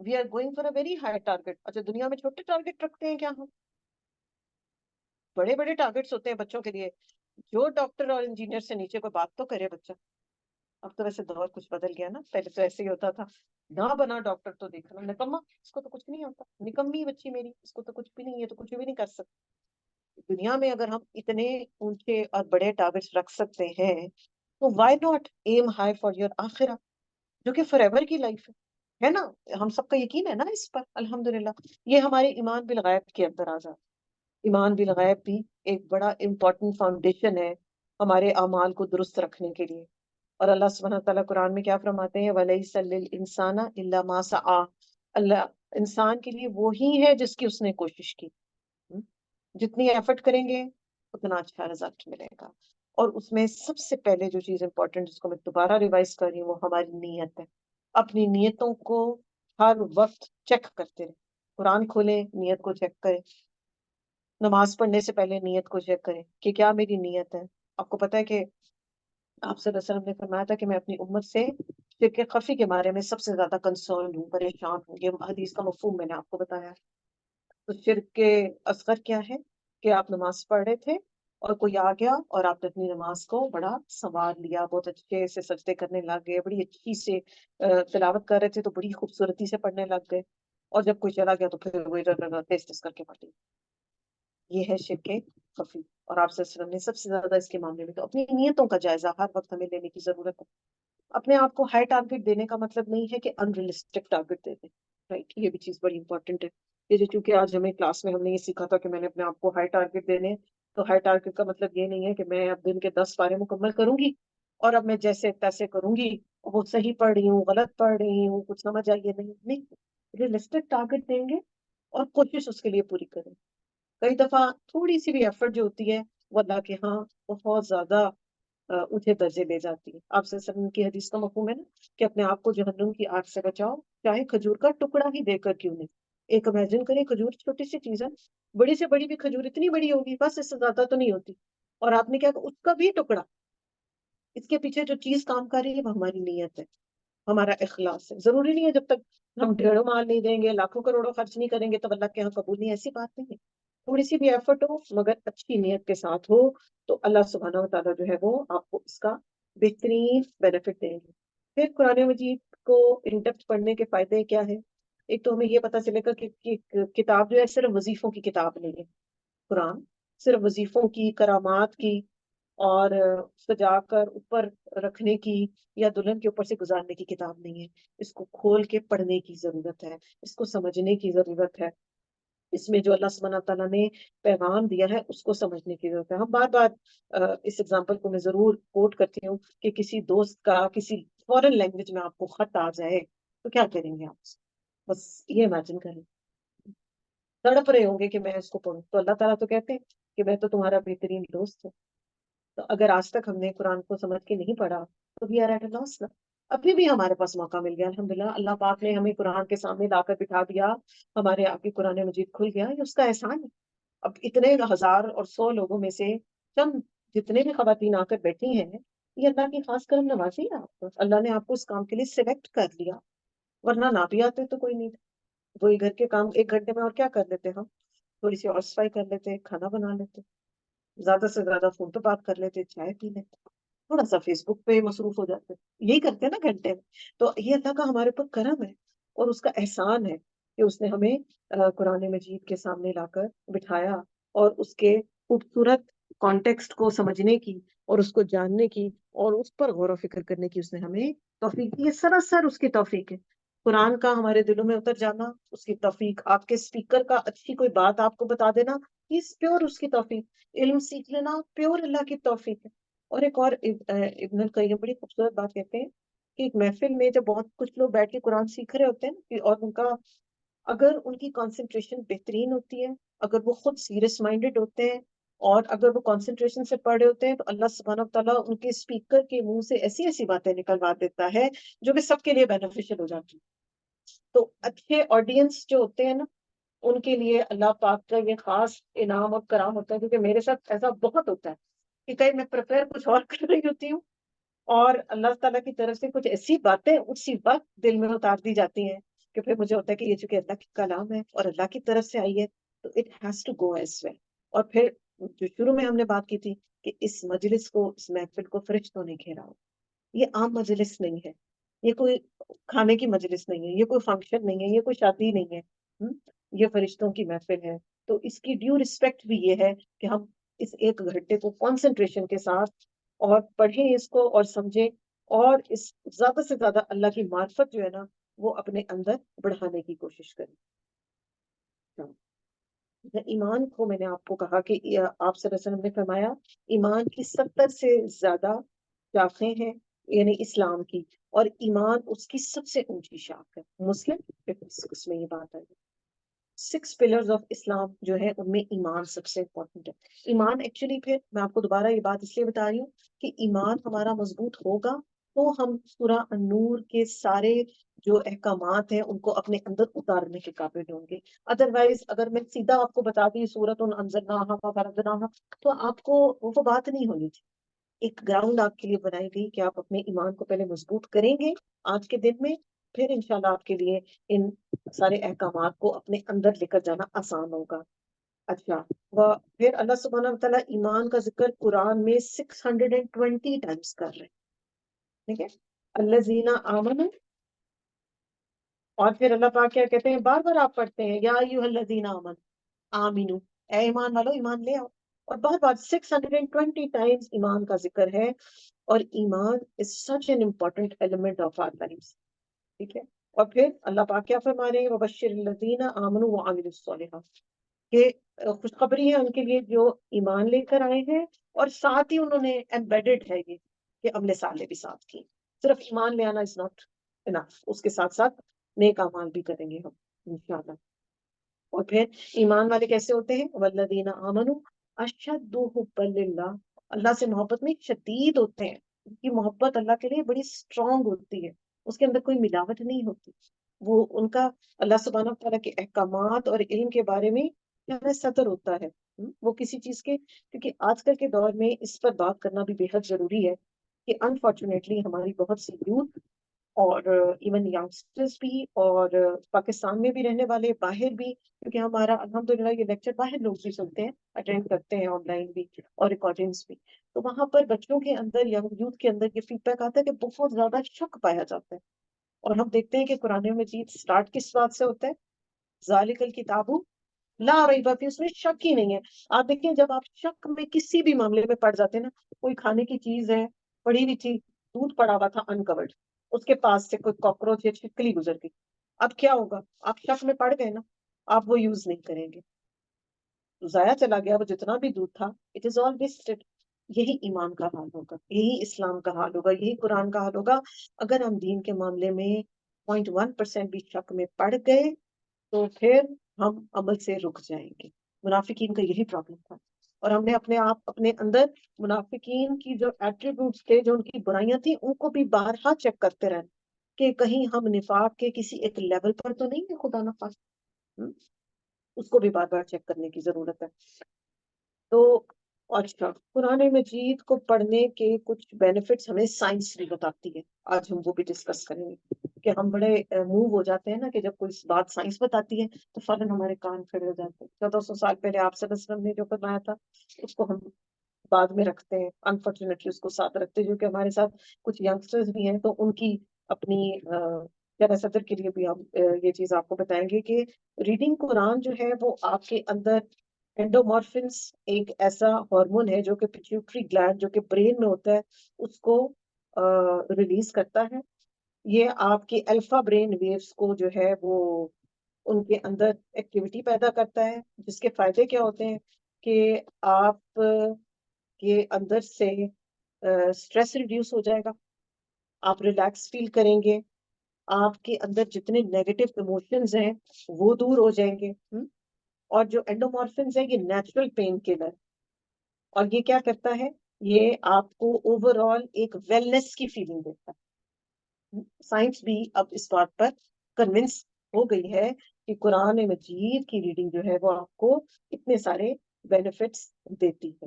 We are going for a very high target. اچھا دنیا میں چھوٹے ٹارگیٹ رکھتے ہیں کیا ہم؟ بڑے بڑے ٹارگیٹس ہوتے ہیں بچوں کے لیے. جو ڈاکٹر اور انجینئر سے نیچے کوئی بات تو کرے بچہ. اب تو ویسے دور کچھ بدل گیا نا, پہلے تو ایسے ہی ہوتا تھا, نہ بنا ڈاکٹر تو دیکھنا نکما, اس کو تو کچھ نہیں ہوتا, نکمی بچی میری, اس کو تو کچھ بھی نہیں ہے, تو کچھ بھی نہیں کر سکتی. دنیا میں اگر ہم اتنے اونچے اور بڑے ٹارگیٹس رکھ سکتے ہیں تو why not aim high for your آخرہ, جو کہ فار ایور کی لائف ہے نا. ہم سب کا یقین ہے نا اس پر الحمدللہ. یہ ہمارے ایمان بالغیب کے اندر آ جاتا. ایمان بالغیب بھی ایک بڑا امپورٹنٹ فاؤنڈیشن ہے ہمارے اعمال کو درست رکھنے کے لیے. اور اللہ سبحانہ تعالیٰ قرآن میں کیا فرماتے ہیں, وَلَيْسَ لِلْإِنسَانَ إِلَّا مَا سَعَىٰ. اللہ انسان کے لیے وہی ہے جس کی اس نے کوشش کی. جتنی ایفرٹ کریں گے اتنا اچھا رزلٹ ملے گا. اور اس میں سب سے پہلے جو چیز امپورٹنٹ جس کو میں دوبارہ ریوائز کر رہی ہوں وہ ہماری نیت ہے. اپنی نیتوں کو ہر وقت چیک کرتے رہیں. قرآن کھولیں, نیت کو چیک کریں. نماز پڑھنے سے پہلے نیت کو چیک کریں کہ کیا میری نیت ہے. آپ کو پتہ ہے کہ آپ صلی اللہ علیہ وسلم نے فرمایا تھا کہ میں اپنی امت سے شرک خفی کے بارے میں سب سے زیادہ کنسرن ہوں, پریشان ہوں. یہ حدیث کا مفہوم میں نے آپ کو بتایا. تو شرک کے اصغر کیا ہے کہ آپ نماز پڑھ رہے تھے اور کوئی آ گیا اور آپ نے اپنی نماز کو بڑا سنوار لیا, بہت اچھے سے سجدے کرنے لگ گئے, بڑی اچھی سے تلاوت کر رہے تھے تو بڑی خوبصورتی سے پڑھنے لگ گئے, اور جب کوئی چلا گیا تو پھر وہ ادھر ٹیسٹ کر کے پڑھ. یہ ہے شرک خفی. اور آپ صلی اللہ علیہ وسلم نے سب سے زیادہ اس کے معاملے میں تو اپنی نیتوں کا جائزہ ہر وقت ہمیں لینے کی ضرورت ہے. اپنے آپ کو ہائی ٹارگیٹ دینے کا مطلب نہیں ہے کہ انریلسٹک ٹارگیٹ دے دیں, رائٹ. یہ بھی چیز بڑی امپورٹنٹ ہے. یہ جو چونکہ آج ہمیں کلاس میں ہم نے یہ سیکھا تھا کہ میں نے اپنے آپ کو ہائی ٹارگیٹ دینے, تو ہائی ٹارگیٹ کا مطلب یہ نہیں ہے کہ میں اب دن کے 10 پارے مکمل کروں گی اور اب میں جیسے تیسے کروں گی, وہ صحیح پڑھ رہی ہوں غلط پڑھ رہی ہوں کچھ سمجھ آئیے نہیں. ریئلسٹک ٹارگیٹ دیں گے اور کوشش اس کے لیے پوری کریں. کئی دفعہ تھوڑی سی بھی ایفرٹ جو ہوتی ہے وہ اللہ کے ہاں بہت زیادہ اونچے درجے لے جاتی ہے. آپ سے وسلم کی حدیث کا مفہوم ہے نا کہ اپنے آپ کو جہنم کی آگ سے بچاؤ, چاہے کھجور کا ٹکڑا ہی دے کر کیوں نہیں. ایک امیجن کریں, کھجور چھوٹی سی چیز ہے, بڑی سے بڑی بھی کھجور اتنی بڑی ہوگی بس, اس سے زیادہ تو نہیں ہوتی, اور آپ نے کیا اس کا بھی ٹکڑا. اس کے پیچھے جو چیز کام کر رہی ہے وہ ہماری نیت ہے, ہمارا اخلاص ہے. ضروری نہیں ہے جب تک ہم ڈھیروں مال نہیں دیں گے, لاکھوں کروڑوں خرچ نہیں کریں گے تو اللہ کے یہاں قبول نہیں, ایسی بات نہیں ہے. تھوڑی سی بھی ایفرٹ ہو مگر اچھی نیت کے ساتھ ہو تو اللہ سبحانہ و تعالیٰ جو ہے وہ آپ کو اس کا بہترین بینیفٹ دیں گے. پھر قرآن مجید کو ان ڈیپتھ پڑھنے کے فائدے کیا ہے. ایک تو ہمیں یہ پتہ چلے گا کہ کتاب جو ہے صرف وظیفوں کی کتاب نہیں ہے. قرآن صرف وظیفوں کی, کرامات کی اور سجا کر اوپر رکھنے کی یا دلہن کے اوپر سے گزارنے کی کتاب نہیں ہے. اس کو کھول کے پڑھنے کی ضرورت ہے, اس کو سمجھنے کی ضرورت ہے. اس میں جو اللہ سبحانہ تعالیٰ نے پیغام دیا ہے اس کو سمجھنے کی ضرورت ہے. ہم بار بار اس ایگزامپل کو میں ضرور کوٹ کرتی ہوں کہ کسی دوست کا کسی فورن لینگویج میں آپ کو خط آ جائے تو کیا کریں گے آپ؟ بس یہ امیجن کریں, تڑپ رہے ہوں گے کہ میں اس کو پڑھوں, تو اللہ تعالیٰ تو کہتے ہیں کہ میں تو تمہارا بہترین دوست ہوں. تو اگر آج تک ہم نے قرآن کو سمجھ کے نہیں پڑھا تو وی آر ایٹ اے لاس نا. ابھی بھی ہمارے پاس موقع مل گیا الحمدللہ, اللہ پاک نے ہمیں قرآن کے سامنے لا کر بٹھا دیا, ہمارے آپ کی قرآن مجید کھل گیا, یہ اس کا احسان ہے. اب اتنے ہزار اور 100 لوگوں میں سے چند جتنے بھی خواتین آ کر بیٹھی ہیں, یہ اللہ کی خاص کرم نوازی ہے آپ کو. اللہ نے آپ کو اس کام کے لیے سلیکٹ کر لیا, ورنہ نہ بھی آتے تو کوئی نہیں تھا. وہی گھر کے کام 1 گھنٹے میں اور کیا کر لیتے ہم, تھوڑی سی اور صفائی کر لیتے, کھانا بنا لیتے, زیادہ سے زیادہ فون پہ بات کر لیتے, چائے پی لیتے, تھوڑا سا فیس بک پہ مصروف ہو جاتے, یہی کرتے ہیں نا گھنٹے میں. تو یہ اللہ کا ہمارے اوپر کرم ہے اور اس کا احسان ہے کہ اس نے ہمیں قرآن مجید کے سامنے لا کر بٹھایا اور اس کے خوبصورت کانٹیکسٹ کو سمجھنے کی اور اس کو جاننے کی اور اس پر غور و فکر کرنے کی اس نے ہمیں توفیق دی ہے. سراسر اس کی توفیق ہے. قرآن کا ہمارے دلوں میں اتر جانا اس کی توفیق, آپ کے اسپیکر کا اچھی کوئی بات آپ کو بتا دینا, یہ پیور اس کی توفیق, علم سیکھ لینا پیور اللہ کی توفیق ہے. اور ایک اور ابن القیم بڑی خوبصورت بات کہتے ہیں کہ ایک محفل میں جب بہت کچھ لوگ بیٹھ کے قرآن سیکھ رہے ہوتے ہیں اور ان کا اگر ان کی کنسنٹریشن بہترین ہوتی ہے, اگر وہ خود سیریس مائنڈڈ ہوتے ہیں اور اگر وہ کنسنٹریشن سے پڑھ رہے ہوتے ہیں, تو اللہ سبحانہ و تعالیٰ ان کے اسپیکر کے منہ سے ایسی ایسی باتیں نکلوا دیتا ہے جو کہ سب کے لیے بینیفیشل ہو جاتی. تو اچھے آڈینس جو ہوتے ہیں نا, ان کے لیے اللہ پاک کا یہ خاص انعام اور کرام ہوتا ہے, کیونکہ میرے ساتھ ایسا بہت ہوتا ہے کہ کہیں میں پریپئر کچھ اور کر رہی ہوتی ہوں اور اللہ تعالیٰ کی طرف سے کچھ ایسی باتیں اسی وقت دل میں اتار دی جاتی ہیں کہ پھر مجھے ہوتا ہے کہ یہ چونکہ اللہ کی کلام ہے اور اللہ کی طرف سے آئی ہے تو it has to go as well. اور پھر جو شروع میں ہم نے بات کی تھی کہ اس مجلس کو، اس محفل کو فرشتوں نے گھیرا ہو. یہ عام مجلس نہیں ہے، یہ کوئی کھانے کی مجلس نہیں ہے، یہ کوئی فنکشن نہیں ہے، یہ کوئی شادی نہیں ہے. یہ فرشتوں کی محفل ہے. تو اس کی ڈیو رسپیکٹ بھی یہ ہے کہ ہم اس ایک گھنٹے کو کنسنٹریشن کے ساتھ اور پڑھیں اس کو اور سمجھیں اور اس زیادہ سے زیادہ اللہ کی معرفت جو ہے نا وہ اپنے اندر بڑھانے کی کوشش کریں. ایمان کو میں نے آپ کو کہا کہ آپ صلی اللہ علیہ وسلم نے فرمایا ایمان کی 70 سے زیادہ شاخیں ہیں، یعنی اسلام کی، اور ایمان اس کی سب سے اونچی شاخ ہے. مسلم 56 میں یہ بات ہے. 6 پلرز آف اسلام جو ہے ان میں ایمان سب سے امپورٹنٹ ہے. ایمان ایکچولی پھر میں آپ کو دوبارہ یہ بات اس لیے بتا رہی ہوں کہ ایمان ہمارا مضبوط ہوگا تو ہم سورہ النور کے سارے جو احکامات ہیں ان کو اپنے اندر اتارنے کے قابل ہوں گے. ادروائز اگر میں سیدھا آپ کو بتا دی سورۃ انزلناہا وفرضناہا تو آپ کو وہ بات نہیں ہونی تھی. ایک گراؤنڈ آپ کے لیے بنائی گئی کہ آپ اپنے ایمان کو پہلے مضبوط کریں گے آج کے دن میں، پھر انشاءاللہ آپ کے لیے ان سارے احکامات کو اپنے اندر لے کر جانا آسان ہوگا. اچھا، پھر اللہ سبحانہ و تعالیٰ ایمان کا ذکر قرآن میں 620 ٹائمز کر رہے ہیں. ٹھیک ہے، الذین آمنوا، اور پھر اللہ پاک کیا کہتے ہیں، بار بار آپ پڑھتے ہیں یا ایھا الذین آمنوا آمینو، اے ایمان والو ایمان لے آؤ. اور بار بار 620 ٹائمز ایمان کا ذکر ہے. اور ایمان is such an important element of our lives. ٹھیک ہے، اور پھر اللہ پاک کیا فرما رہے ہیں، وبشر الذین آمنوا وعملوا الصالحات، کہ خوشخبری ہے ان کے لیے جو ایمان لے کر آئے ہیں اور ساتھ ہی انہوں نے embedded ہے یہ کہ عمل صالح بھی ساتھ کی. صرف ایمان لے آنا is not enough، اس کے ساتھ ساتھ نیک اعمال بھی کریں گے ہم انشاءاللہ. اور پھر ایمان والے کیسے ہوتے ہیں، والذین آمنوا اشد حبا للہ، اللہ سے محبت میں شدید ہوتے ہیں. ان کی محبت اللہ کے لیے بڑی اسٹرانگ ہوتی ہے، اس کے اندر کوئی ملاوٹ نہیں ہوتی. وہ ان کا اللہ سبحانہ و تعالیٰ کے احکامات اور علم کے بارے میں کیا صدر ہوتا ہے. وہ کسی چیز کے، کیونکہ آج کل کے دور میں اس پر بات کرنا بھی بے حد ضروری ہے کہ انفارچونیٹلی ہماری بہت سی یوتھ اور ایون یانگسٹرز بھی اور پاکستان میں بھی رہنے والے، باہر بھی، کیونکہ ہمارا الحمدللہ یہ لیکچر باہر لوگ بھی سنتے ہیں، اٹینڈ کرتے ہیں آن لائن بھی اور ریکارڈنگس بھی. تو وہاں پر بچوں کے اندر، ینگ یوتھ کے اندر یہ فیڈ بیک آتا ہے کہ بہت زیادہ شک پایا جاتا ہے. اور ہم دیکھتے ہیں کہ قرآن مجید سٹارٹ کس بات سے ہوتا ہے، ذالک الکتاب لا ریب فیہ، اس میں شک ہی نہیں ہے. آپ دیکھیں جب آپ شک میں کسی بھی معاملے میں پڑ جاتے ہیں نا، کوئی کھانے کی چیز ہے پڑی ہوئی تھی، دودھ پڑا ہوا تھا انکورڈ، اس کے پاس سے کوئی کاکروچ یا چھپکلی گزر گئی، اب کیا ہوگا، آپ شک میں پڑ گئے نا، آپ وہ یوز نہیں کریں گے، ضائع چلا گیا وہ جتنا بھی دودھ تھا، اٹ از آل ویسٹڈ. یہی ایمان کا حال ہوگا، یہی اسلام کا حال ہوگا، یہی قرآن کا حال ہوگا. اگر ہم دین کے معاملے میں 0.1% بھی شک میں پڑ گئے تو پھر ہم عمل سے رک جائیں گے. منافقین کا یہی پرابلم تھا. اور ہم نے اپنے آپ اپنے اندر منافقین کی جو ایٹریبیوٹس تھے، جو ان کی برائیاں تھیں، ان کو بھی بارہا چیک کرتے رہے کہ کہیں ہم نفاق کے کسی ایک لیول پر تو نہیں ہے، خدا نہ خواستہ. اس کو بھی بار بار چیک کرنے کی ضرورت ہے. تو اچھا، قرآن مجید کو پڑھنے کے کچھ بینیفٹس ہمیں سائنس بھی بتاتی ہے، آج ہم وہ بھی ڈسکس کریں گے. کہ ہم بڑے موو ہو جاتے ہیں نا کہ جب کوئی بات سائنس بتاتی ہے تو فوراً ہمارے کان کھڑے ہو جاتے ہیں. 1400 سال پہلے آپ صلی اللہ علیہ وسلم نے جو فرمایا تھا اس کو ہم بعد میں رکھتے ہیں، انفارچونیٹلی اس کو ساتھ رکھتے ہیں، کیونکہ ہمارے ساتھ کچھ ینگسٹرز بھی ہیں تو ان کی اپنی جنرل صدر کے لیے بھی ہم یہ چیز آپ کو بتائیں گے کہ ریڈنگ قرآن جو ہے وہ آپ کے اندر اینڈومورفنس، ایک ایسا ہارمون ہے جو کہ پیٹیوٹری گلینڈ جو کہ برین میں ہوتا ہے، اس کو ریلیز کرتا ہے. یہ آپ کی الفا برین ویوز کو جو ہے وہ ان کے اندر ایکٹیویٹی پیدا کرتا ہے، جس کے فائدے کیا ہوتے ہیں کہ آپ کے اندر سے سٹریس ریڈیوس ہو جائے گا، آپ ریلیکس فیل کریں گے، آپ کے اندر جتنے نیگیٹو ایموشنز ہیں وہ دور ہو جائیں گے. اور جو اینڈومورفنز ہے یہ نیچرل پین کلر، اور یہ کیا کرتا ہے، یہ آپ کو اوور آل ایک ویلنس کی فیلنگ دیتا ہے. سائنس بھی اب اس بات پر کنونس ہو گئی ہے کہ قرآن مجید کی ریڈنگ جو ہے وہ آپ کو اتنے سارے بینیفٹس دیتی ہے.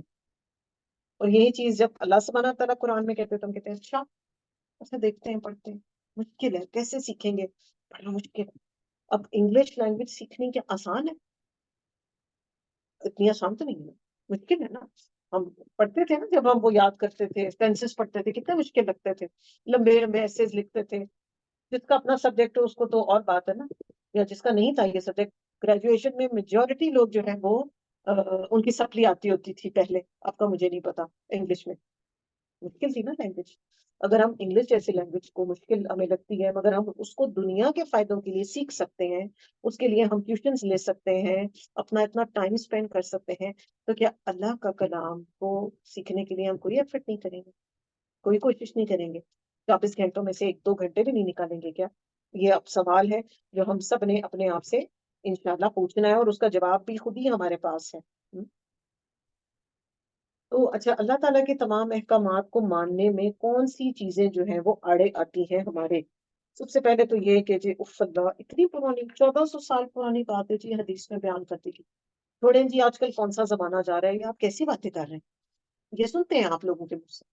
اور یہی چیز جب اللہ سبحانہ تعالیٰ قرآن میں کہتے ہیں تو ہم کہتے ہیں اچھا دیکھتے ہیں، پڑھتے ہیں، مشکل ہے، کیسے سیکھیں گے، بڑا مشکل ہے. اب انگلش لینگویج سیکھنی کیا آسان ہے؟ اتنی آسان تو نہیں ہے، مشکل ہے نا. ہم پڑھتے تھے نا جب ہم وہ یاد کرتے تھے، ٹینسز پڑھتے تھے، کتنے مشکل لگتے تھے، لمبے لمبے ایسیز لکھتے تھے. جس کا اپنا سبجیکٹ ہے اس کو تو اور بات ہے نا، یا جس کا نہیں تھا یہ سبجیکٹ. گریجویشن میں میجورٹی لوگ جو ہیں وہ ان کی سپلی آتی ہوتی تھی پہلے. آپ کا مجھے نہیں پتا. انگلش میں مشکل تھی نا لینگویج. اگر ہم انگلش جیسی لینگویج کو مشکل ہمیں لگتی ہے، مگر ہم اس کو دنیا کے فائدوں کے لیے سیکھ سکتے ہیں، اس کے لیے ہم ٹیوشنز لے سکتے ہیں، اپنا اتنا ٹائم اسپینڈ کر سکتے ہیں، تو کیا اللہ کا کلام کو سیکھنے کے لیے ہم کوئی ایفرٹ نہیں کریں گے؟ کوئی کوشش نہیں کریں گے؟ 24 گھنٹوں میں سے 1-2 گھنٹے بھی نہیں نکالیں گے کیا؟ یہ اب سوال ہے جو ہم سب نے اپنے آپ سے انشاءاللہ پوچھنا ہے، اور اس کا جواب بھی خود ہی ہمارے پاس ہے. تو اچھا، اللہ تعالیٰ کے تمام احکامات کو ماننے میں کون سی چیزیں جو ہیں وہ آڑے آتی ہیں ہمارے؟ سب سے پہلے تو یہ کہ جی اف اللہ، اتنی پرانی 1400 سال پرانی بات ہے جی، حدیث میں بیان کرتی تھی. تھوڑے جی آج کل کون سا زمانہ جا رہا ہے، یہ آپ کیسی باتیں کر رہے ہیں؟ یہ سنتے ہیں آپ لوگوں کے منہ سے.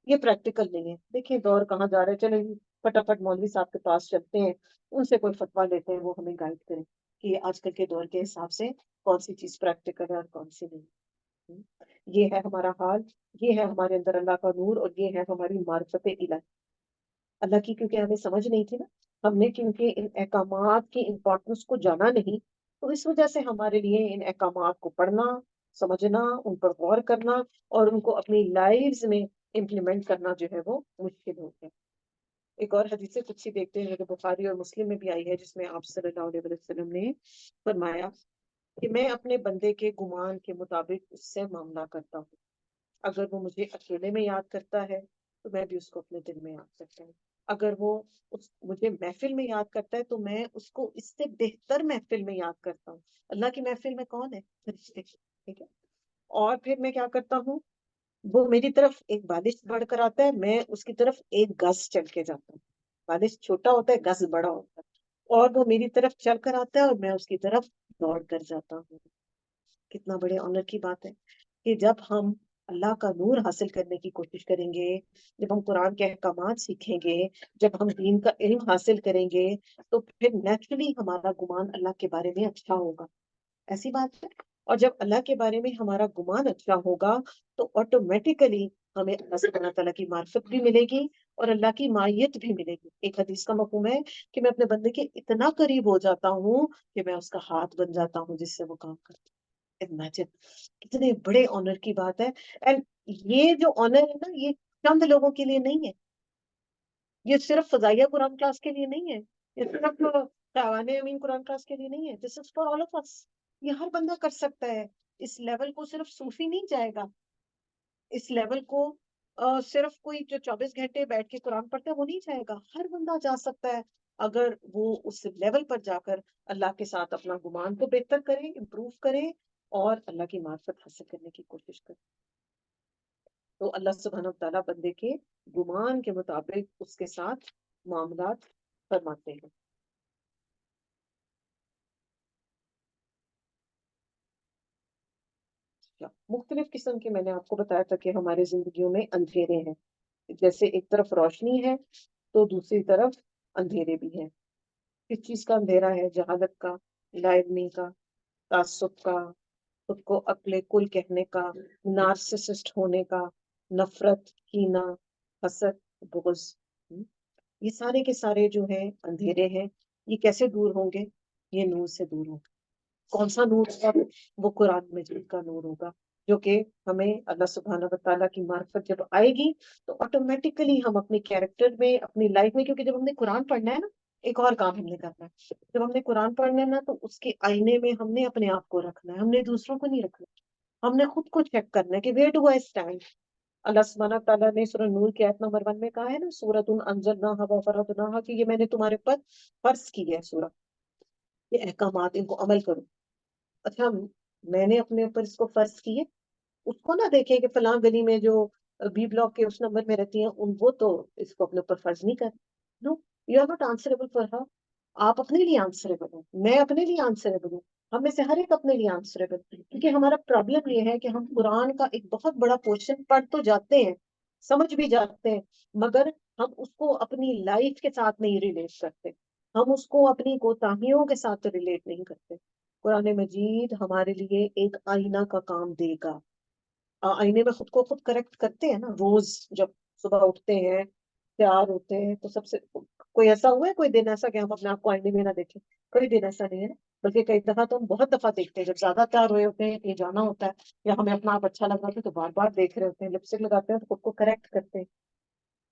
یہ پریکٹیکل نہیں ہے. دیکھیں دور کہاں جا رہے ہیں. چلیں جی فٹافٹ مولوی صاحب کے پاس چلتے ہیں، ان سے کوئی فتویٰ لیتے ہیں، وہ ہمیں گائیڈ کریں کہ آج کل کے دور کے حساب سے کون سی چیز پریکٹیکل ہے اور کون سی نہیں. یہ ہے ہمارا حال، یہ ہے ہمارے اندر اللہ کا نور، اور یہ ہے ہماری معرفت الہی. اللہ کی کیونکہ ہمیں سمجھ نہیں تھی نا، ہم نے کیونکہ ان احکامات کی امپورٹنس کو جانا نہیں، تو اس وجہ سے ہمارے لیے ان احکامات کو پڑھنا، سمجھنا، ان پر غور کرنا، اور ان کو اپنی لائفز میں امپلیمنٹ کرنا جو ہے وہ مشکل ہو گیا. ایک اور حدیث قدسی دیکھتے ہیں جو بخاری اور مسلم میں بھی آئی ہے، جس میں آپ صلی اللہ علیہ وسلم نے فرمایا کہ میں اپنے بندے کے گمان کے مطابق اس سے معاملہ کرتا ہوں. اگر وہ مجھے اکیلے میں یاد کرتا ہے تو میں بھی اس کو اپنے دل میں یاد کرتا ہوں. اگر وہ مجھے محفل میں یاد کرتا ہے تو میں اس کو اس سے بہتر محفل میں یاد کرتا ہوں. اللہ کی محفل میں کون ہے؟ فرشتے. ٹھیک ہے. اور پھر میں کیا کرتا ہوں، وہ میری طرف ایک بالش بڑھ کر آتا ہے، میں اس کی طرف ایک گز چل کے جاتا ہوں. بالش چھوٹا ہوتا ہے، گز بڑا ہوتا ہے. اور وہ میری طرف چل کر آتا ہے اور میں اس کی طرف دوڑ کر جاتا ہوں. کتنا بڑے آنر کی بات ہے کہ جب ہم اللہ کا نور حاصل کرنے کی کوشش کریں گے، جب ہم قرآن کے احکامات سیکھیں گے، جب ہم دین کا علم حاصل کریں گے، تو پھر نیچرلی ہمارا گمان اللہ کے بارے میں اچھا ہوگا. ایسی بات ہے. اور جب اللہ کے بارے میں ہمارا گمان اچھا ہوگا تو آٹومیٹیکلی ہمیں اللہ سبحانہ تعالیٰ کی معرفت بھی ملے گی اور اللہ کی مائیت بھی ملے گی. ایک حدیث کا مفہوم ہے کہ میں اپنے بندے کے اتنا قریب ہو جاتا ہوں کہ میں اس کا ہاتھ بن جاتا ہوں جس سے وہ کام کرتا ہے. Imagine. کتنے بڑے آنر کی بات ہے. اینڈ یہ جو آنر ہے نا، یہ چند لوگوں کے لیے نہیں ہے. یہ صرف فضائیہ قرآن کلاس کے لیے نہیں ہے، یہ صرف تعاون امین قرآن کلاس کے لیے نہیں ہے. دس از فار آل آف اس. یہ ہر بندہ کر سکتا ہے. اس لیول کو صرف صوفی نہیں جائے گا. اس لیول کو صرف کوئی جو 24 گھنٹے بیٹھ کے قرآن پڑھتا ہے وہ نہیں جائے گا. ہر بندہ جا سکتا ہے اگر وہ اس لیول پر جا کر اللہ کے ساتھ اپنا گمان کو بہتر کرے، امپروو کرے، اور اللہ کی معرفت حاصل کرنے کی کوشش کرے. تو اللہ سبحانہ تعالیٰ بندے کے گمان کے مطابق اس کے ساتھ معاملات فرماتے ہیں. مختلف قسم کے میں نے آپ کو بتایا تھا کہ ہمارے زندگیوں میں اندھیرے ہیں. جیسے ایک طرف روشنی ہے تو دوسری طرف اندھیرے بھی ہیں. کس چیز کا اندھیرا ہے؟ جہالت کا، لا علمی کا، تعصب کا، خود کو عقل کل کہنے کا، نارسسسٹ ہونے کا، نفرت، کینہ، حسد، بغض. یہ سارے کے سارے جو ہیں اندھیرے ہیں. یہ کیسے دور ہوں گے؟ یہ نور سے دور ہوں گے. کون سا نور ہوگا؟ وہ قرآن مجید کا نور ہوگا، جو کہ ہمیں اللہ سبحانہ و تعالیٰ کی معرفت جب آئے گی تو آٹومیٹیکلی ہم اپنے کیریکٹر میں، اپنی لائف میں، کیونکہ جب ہم نے قرآن پڑھنا ہے نا، ایک اور کام ہم نے کرنا ہے. جب ہم نے قرآن پڑھنا ہے نا تو اس کے آئینے میں ہم نے اپنے آپ کو رکھنا ہے، ہم نے دوسروں کو نہیں رکھنا. ہم نے خود کو چیک کرنا ہے کہ ویئر ڈو آئی اسٹینڈ. اللہ سبحانہ تعالیٰ نے سورہ نور کی آیت نمبر 1 میں کہا ہے نا، سورۃ انزلناہا وفرضناہا، کہ یہ میں نے تمہارے اوپر فرض کی ہے سورہ، یہ احکامات، ان کو عمل کرو. اچھا، میں نے اپنے اوپر اس کو فرض کیے. اس کو نہ دیکھیں کہ فلاں گلی میں جو بی بلاک کے اس نمبر میں رہتی ہیں وہ تو اس کو اپنے اوپر فرض نہیں کر. No, you are not answerable for her. آپ اپنے لیے آنسریبل ہوں، میں اپنے لیے آنسریبل ہوں، ہم میں سے ہر ایک اپنے لیے آنسریبل. کیونکہ ہمارا پرابلم یہ ہے کہ ہم قرآن کا ایک بہت بڑا پورشن پڑھ تو جاتے ہیں، سمجھ بھی جاتے ہیں، مگر ہم اس کو اپنی لائف کے ساتھ نہیں ریلیٹ کرتے. ہم اس کو اپنی کوتاہیوں کے ساتھ ریلیٹ نہیں کرتے. قرآن مجید ہمارے لیے ایک آئینہ کا کام دے گا. آئینے میں خود کو خود کریکٹ کرتے ہیں نا روز. جب صبح اٹھتے ہیں تیار ہوتے ہیں تو سب سے کوئی ایسا ہوا ہے کوئی دن ایسا کہ ہم اپنے آپ کو آئینے میں نہ دیکھیں؟ کوئی دن ایسا نہیں ہے نا. بلکہ کئی دفعہ تو ہم بہت دفعہ دیکھتے ہیں جب زیادہ تیار ہوئے ہوتے ہیں کہیں جانا ہوتا ہے یا ہمیں اپنا آپ اچھا لگ رہا ہے تو بار بار دیکھ رہے ہوتے ہیں, لپسٹک لگاتے ہیں تو خود کو کریکٹ کرتے ہیں.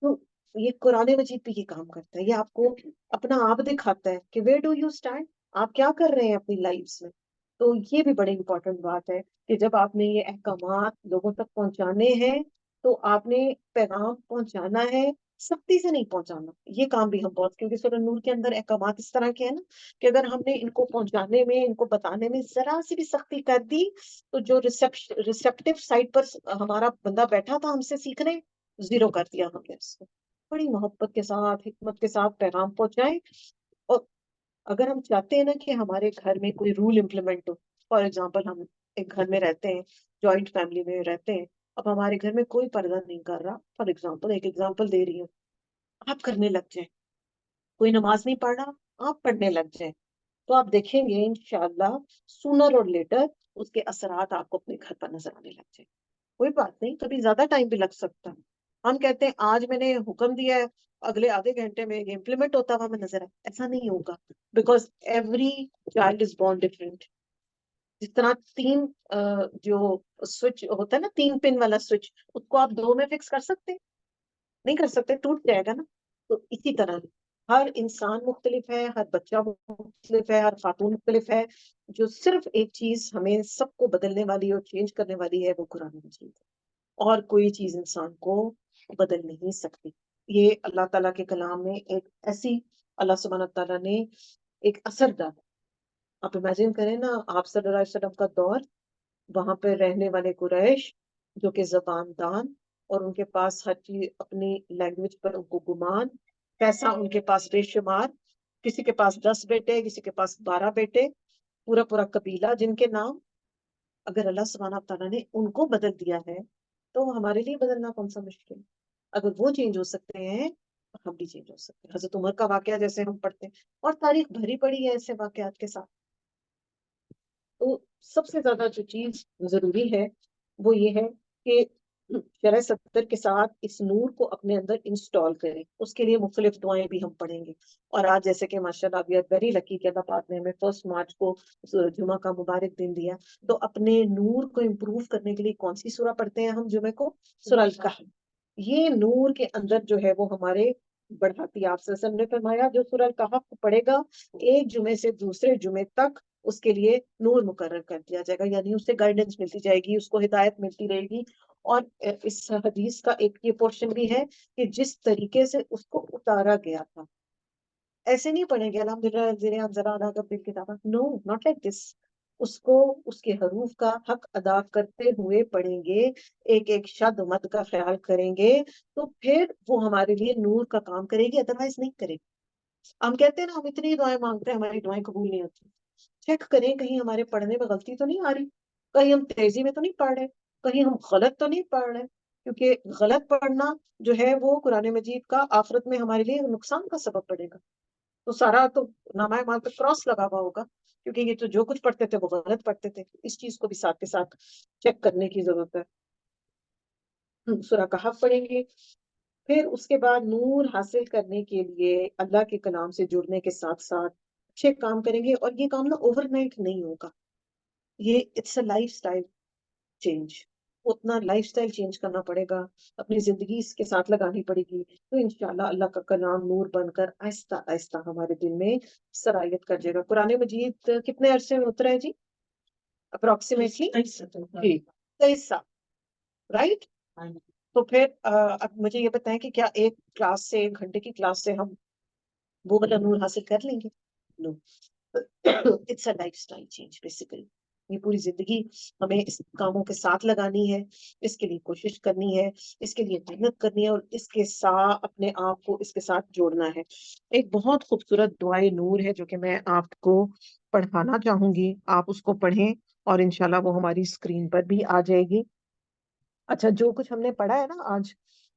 تو یہ قرآن مجید بھی یہ کام کرتا ہے, یہ آپ کو اپنا آپ دکھاتا ہے کہ ویئر ڈو یو اسٹینڈ, آپ کیا کر رہے ہیں اپنی لائف میں. تو یہ بھی بڑی امپورٹنٹ بات ہے کہ جب آپ نے یہ احکامات لوگوں تک پہنچانے ہیں تو آپ نے پیغام پہنچانا ہے, سختی سے نہیں پہنچانا. یہ کام بھی ہم بہت, کیونکہ سورہ نور کے اندر احکامات اس طرح کے ہیں نا کہ اگر ہم نے ان کو پہنچانے میں, ان کو بتانے میں ذرا سی بھی سختی کر دی تو جو ریسپٹیو سائٹ پر ہمارا بندہ بیٹھا تھا ہم سے سیکھنے, زیرو کر دیا ہم نے اس کو. بڑی محبت کے ساتھ حکمت کے ساتھ پیغام پہنچائیں. اور اگر ہم چاہتے ہیں نا کہ ہمارے گھر میں کوئی رول امپلیمنٹ ہو, فار ایگزامپل ہم ایک گھر میں رہتے ہیں, جوائنٹ فیملی میں رہتے ہیں, اب ہمارے گھر میں کوئی پردہ نہیں کر رہا, فار ایگزامپل ایک ایگزامپل دے رہی ہوں, آپ کرنے لگ جائیں. کوئی نماز نہیں پڑھ رہا, آپ پڑھنے لگ جائیں, تو آپ دیکھیں گے انشاءاللہ سونر اور لیٹر اس کے اثرات آپ کو اپنے گھر پر نظر آنے لگ جائیں. کوئی بات نہیں, کبھی زیادہ ٹائم بھی لگ سکتا. ہم کہتے ہیں آج میں نے حکم دیا ہے, اگلے آدھے گھنٹے میں یہ امپلیمنٹ ہوتا ہوا ہمیں نظر آئے. ایسا نہیں ہوگا, because every child is born different. جس طرح تین جو سوئچ ہوتا ہے نا, 3 پن والا سوئچ, اس کو آپ 2 میں فکس کر سکتے نہیں کر سکتے, ٹوٹ جائے گا نا. تو اسی طرح ہر انسان مختلف ہے, ہر بچہ مختلف ہے, ہر خاتون مختلف ہے. جو صرف ایک چیز ہمیں سب کو بدلنے والی اور چینج کرنے والی ہے وہ قرآن مجید ہے, اور کوئی چیز انسان کو بدل نہیں سکتی. یہ اللہ تعالیٰ کے کلام میں ایک ایسی, اللہ سبحانہ تعالیٰ نے ایک اثر ڈالا. آپ امیجن کریں نا, آپ صلی اللہ علیہ وسلم کا دور, وہاں پہ رہنے والے قریش جو کہ زبان دان, اور ان کے پاس ہر چیز اپنی لینگویج پر ان کو گمان, پیسہ ان کے پاس بے شمار, کسی کے پاس 10 بیٹے, کسی کے پاس 12 بیٹے, پورا پورا قبیلہ جن کے نام. اگر اللہ سبحانہ تعالیٰ نے ان کو بدل دیا ہے تو ہمارے لیے بدلنا کون سا مشکل ہے. اگر وہ چینج ہو سکتے ہیں تو ہم بھی چینج ہو سکتے ہیں. حضرت عمر کا واقعہ جیسے ہم پڑھتے ہیں, اور تاریخ بھری پڑی ہے ایسے واقعات کے ساتھ. تو سب سے زیادہ جو چیز ضروری ہے وہ یہ ہے کہ شرح صدر کے ساتھ اس نور کو اپنے اندر انسٹال کریں. اس کے لیے مختلف دعائیں بھی ہم پڑھیں گے. اور آج جیسے کہ ماشاءاللہ ابھی ویری لکی کہ اللہ پاک نے ہمیں 1 مارچ کو جمعہ کا مبارک دن دیا, تو اپنے نور کو امپروو کرنے کے لیے کون سی سورہ پڑھتے ہیں ہم جمعے کو؟ سورہ الکہف. یہ نور کے اندر جو ہے وہ ہمارے بڑھاتی. آپ صلی اللہ علیہ وسلم نے فرمایا جو سورہ الکہف پڑھے گا ایک جمعے سے دوسرے جمعے تک اس کے لیے نور مقرر کر دیا جائے گا, یعنی اسے گائیڈنس ملتی جائے گی, اس کو ہدایت ملتی رہے گی. اور اس حدیث کا ایک یہ پورشن بھی ہے کہ جس طریقے سے اس کو اتارا گیا تھا, ایسے نہیں پڑھیں گے الحمدللہ, نو ناٹ لائک دس. اس کو اس کے حروف کا حق ادا کرتے ہوئے پڑھیں گے, ایک ایک شد مد کا خیال کریں گے, تو پھر وہ ہمارے لیے نور کا کام کرے گی, ادروائز نہیں کرے گی. ہم کہتے ہیں نا ہم اتنی دعائیں مانگتے ہیں ہماری دعائیں قبول نہیں ہوتی. چیک کریں کہیں ہمارے پڑھنے میں غلطی تو نہیں آ رہی, کہیں ہم تیزی میں تو نہیں پڑھ رہے, کہیں ہم غلط تو نہیں پڑھ رہے. کیونکہ غلط پڑھنا جو ہے وہ قرآن مجید کا آخرت میں ہمارے لیے نقصان کا سبب پڑے گا. تو سارا تو نامہ اعمال پہ کراس لگا ہوا ہوگا, کیونکہ یہ تو جو کچھ پڑھتے تھے وہ غلط پڑھتے تھے. اس چیز کو بھی ساتھ کے ساتھ چیک کرنے کی ضرورت ہے. سورہ کہف پڑھیں گے, پھر اس کے بعد نور حاصل کرنے کے لیے اللہ کے کلام سے جڑنے کے ساتھ ساتھ اچھے کام کریں گے. اور یہ کام نا اوور نائٹ نہیں ہوگا, یہ it's a life style change. اتنا لائف سٹائل چینج کرنا پڑے گا, اپنی زندگی اس کے ساتھ لگانی پڑے گی. تو انشاءاللہ اللہ کا کلام نور بن کر آہستہ آہستہ ہمارے دل میں سرایت کر جائے گا. قرآن مجید کتنے عرصے میں اترا ہے جی؟ اپروکسیمیٹلی 23 سال, رائٹ. تو پھر اب مجھے یہ بتائیں کہ کیا ایک کلاس سے, 1 گھنٹے کی کلاس سے ہم وہ والا نور حاصل کر لیں گے؟ No. It's a life style change basically. یہ پوری زندگی ہمیں اس کاموں کے ساتھ لگانی ہے, اس کے لیے کوشش کرنی ہے, اس کے لیے محنت کرنی ہے, اور اس کے ساتھ اپنے آپ کو اس کے ساتھ جوڑنا ہے. ایک بہت خوبصورت دعائے نور ہے جو کہ میں آپ کو پڑھانا چاہوں گی, آپ اس کو پڑھیں اور انشاءاللہ وہ ہماری اسکرین پر بھی آ جائے گی. اچھا, جو کچھ ہم نے پڑھا ہے نا آج,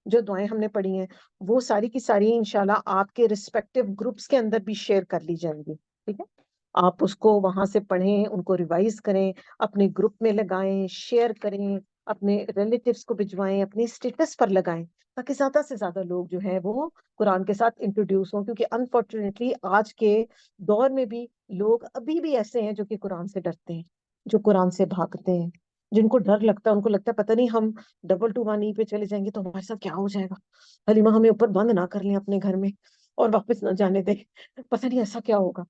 جو دعائیں ہم نے پڑھی ہیں وہ ساری کی ساری انشاءاللہ آپ کے رسپیکٹو گروپس کے اندر بھی شیئر کر لی جائیں گی، ٹھیک ہے؟ آپ اس کو وہاں سے پڑھیں، ان کو ریوائز کریں، اپنے گروپ میں لگائیں، شیئر کریں، اپنے ریلیٹیوز کو بھجوائیں، اپنے اسٹیٹس پر لگائیں، تاکہ زیادہ سے زیادہ لوگ جو ہے وہ قرآن کے ساتھ انٹروڈیوس ہوں، کیونکہ انفارچونیٹلی آج کے دور میں بھی لوگ ابھی بھی ایسے ہیں جو کہ قرآن سے ڈرتے ہیں، جو قرآن سے بھاگتے ہیں، جن کو ڈر لگتا ہے، ان کو لگتا ہے پتہ نہیں ہم 221 پہ چلے جائیں گے تو ہمارے ساتھ کیا ہو جائے گا، حلیمہ ہمیں اوپر بند نہ کر لیں اپنے گھر میں اور واپس نہ جانے دیں، پتہ نہیں ایسا کیا ہوگا،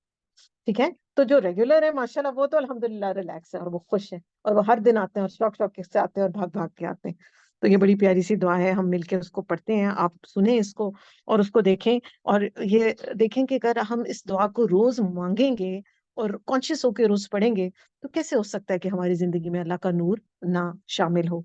ٹھیک ہے؟ تو جو ریگولر ہے ماشاءاللہ وہ تو الحمدللہ ریلیکس ہے اور وہ خوش ہیں، اور وہ ہر دن آتے ہیں اور شوق شوق سے آتے ہیں اور بھاگ بھاگ کے آتے ہیں۔ تو یہ بڑی پیاری سی دعا ہے، ہم مل کے اس کو پڑھتے ہیں، آپ سنیں اس کو اور اس کو دیکھیں، اور یہ دیکھیں کہ اگر ہم اس دعا کو روز مانگیں گے اور کانشیس ہو کے روز پڑھیں گے تو کیسے ہو سکتا ہے کہ ہماری زندگی میں اللہ کا نور نہ شامل ہو۔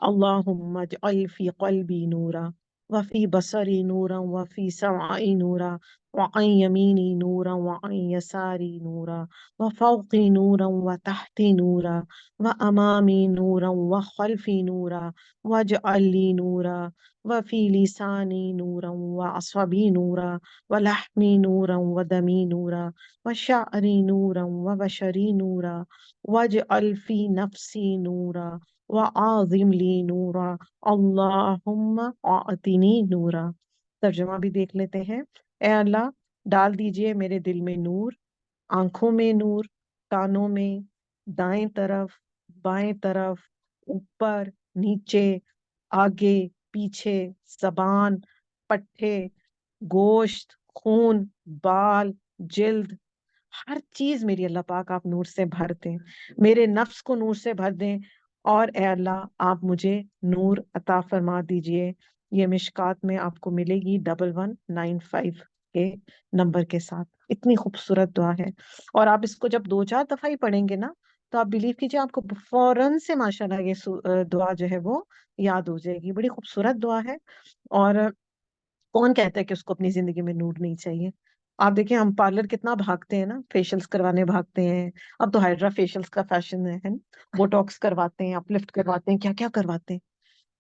اللهم اجعل في قلبي نورا وفي بصري نورا وفي سمعي نورا وعن يميني نورا وعن يساري نورا وفوقي نورا وتحتي نورا وأمامي نورا وخلفي نورا واجعل لي نورا وفي لساني نورا وعصبي نورا ولحمي نورا ودمي نورا وشعري نورا وبشري نورا واجعل في نفسي نورا وَأَعْظِمْ لِي نُورًا اللہم اعطنی نورا۔ ترجمہ بھی دیکھ لیتے ہیں۔ اے اللہ ڈال دیجئے میرے دل میں نور، آنکھوں میں نور، کانوں میں، دائیں طرف، بائیں طرف، اوپر، نیچے، آگے، پیچھے، زبان، پٹھے، گوشت، خون، بال، جلد، ہر چیز میری اللہ پاک آپ نور سے بھر دیں، میرے نفس کو نور سے بھر دیں، اور اے اللہ آپ مجھے نور عطا فرما دیجئے۔ یہ مشکات میں آپ کو ملے گی 1195 کے نمبر کے ساتھ۔ اتنی خوبصورت دعا ہے، اور آپ اس کو جب 2-4 دفعہ ہی پڑھیں گے نا تو آپ بلیو کیجیے آپ کو فوراً سے ماشاءاللہ یہ دعا جو ہے وہ یاد ہو جائے گی۔ بڑی خوبصورت دعا ہے، اور کون کہتا ہے کہ اس کو اپنی زندگی میں نور نہیں چاہیے؟ آپ دیکھیں ہم پارلر کتنا بھاگتے ہیں نا، فیشلز کروانے بھاگتے ہیں، اب تو ہائڈرا فیشلز کا فیشن ہے نا، بوٹاکس کرواتے ہیں، اپلفٹ کرواتے ہیں، کیا کیا کرواتے ہیں۔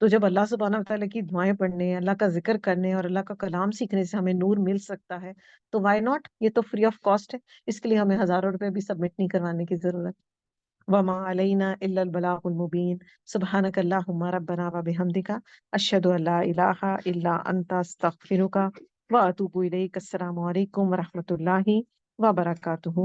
تو جب اللہ سبحانہ وتعالیٰ کی دعائیں پڑھنے، اللہ کا ذکر کرنے اور اللہ کا کلام سیکھنے سے ہمیں نور مل سکتا ہے تو وائی ناٹ، یہ تو فری آف کاسٹ ہے، اس کے لیے ہمیں ہزاروں روپے بھی سبمٹ نہیں کروانے کی ضرورت۔ وما علینا الا البلاغ المبین۔ سبحانک اللہم ربنا وبحمدک، اشہد ان لا الہ الا انت، استغفرک واتوب الیک۔ السلام علیکم ورحمۃ اللہ وبرکاتہ۔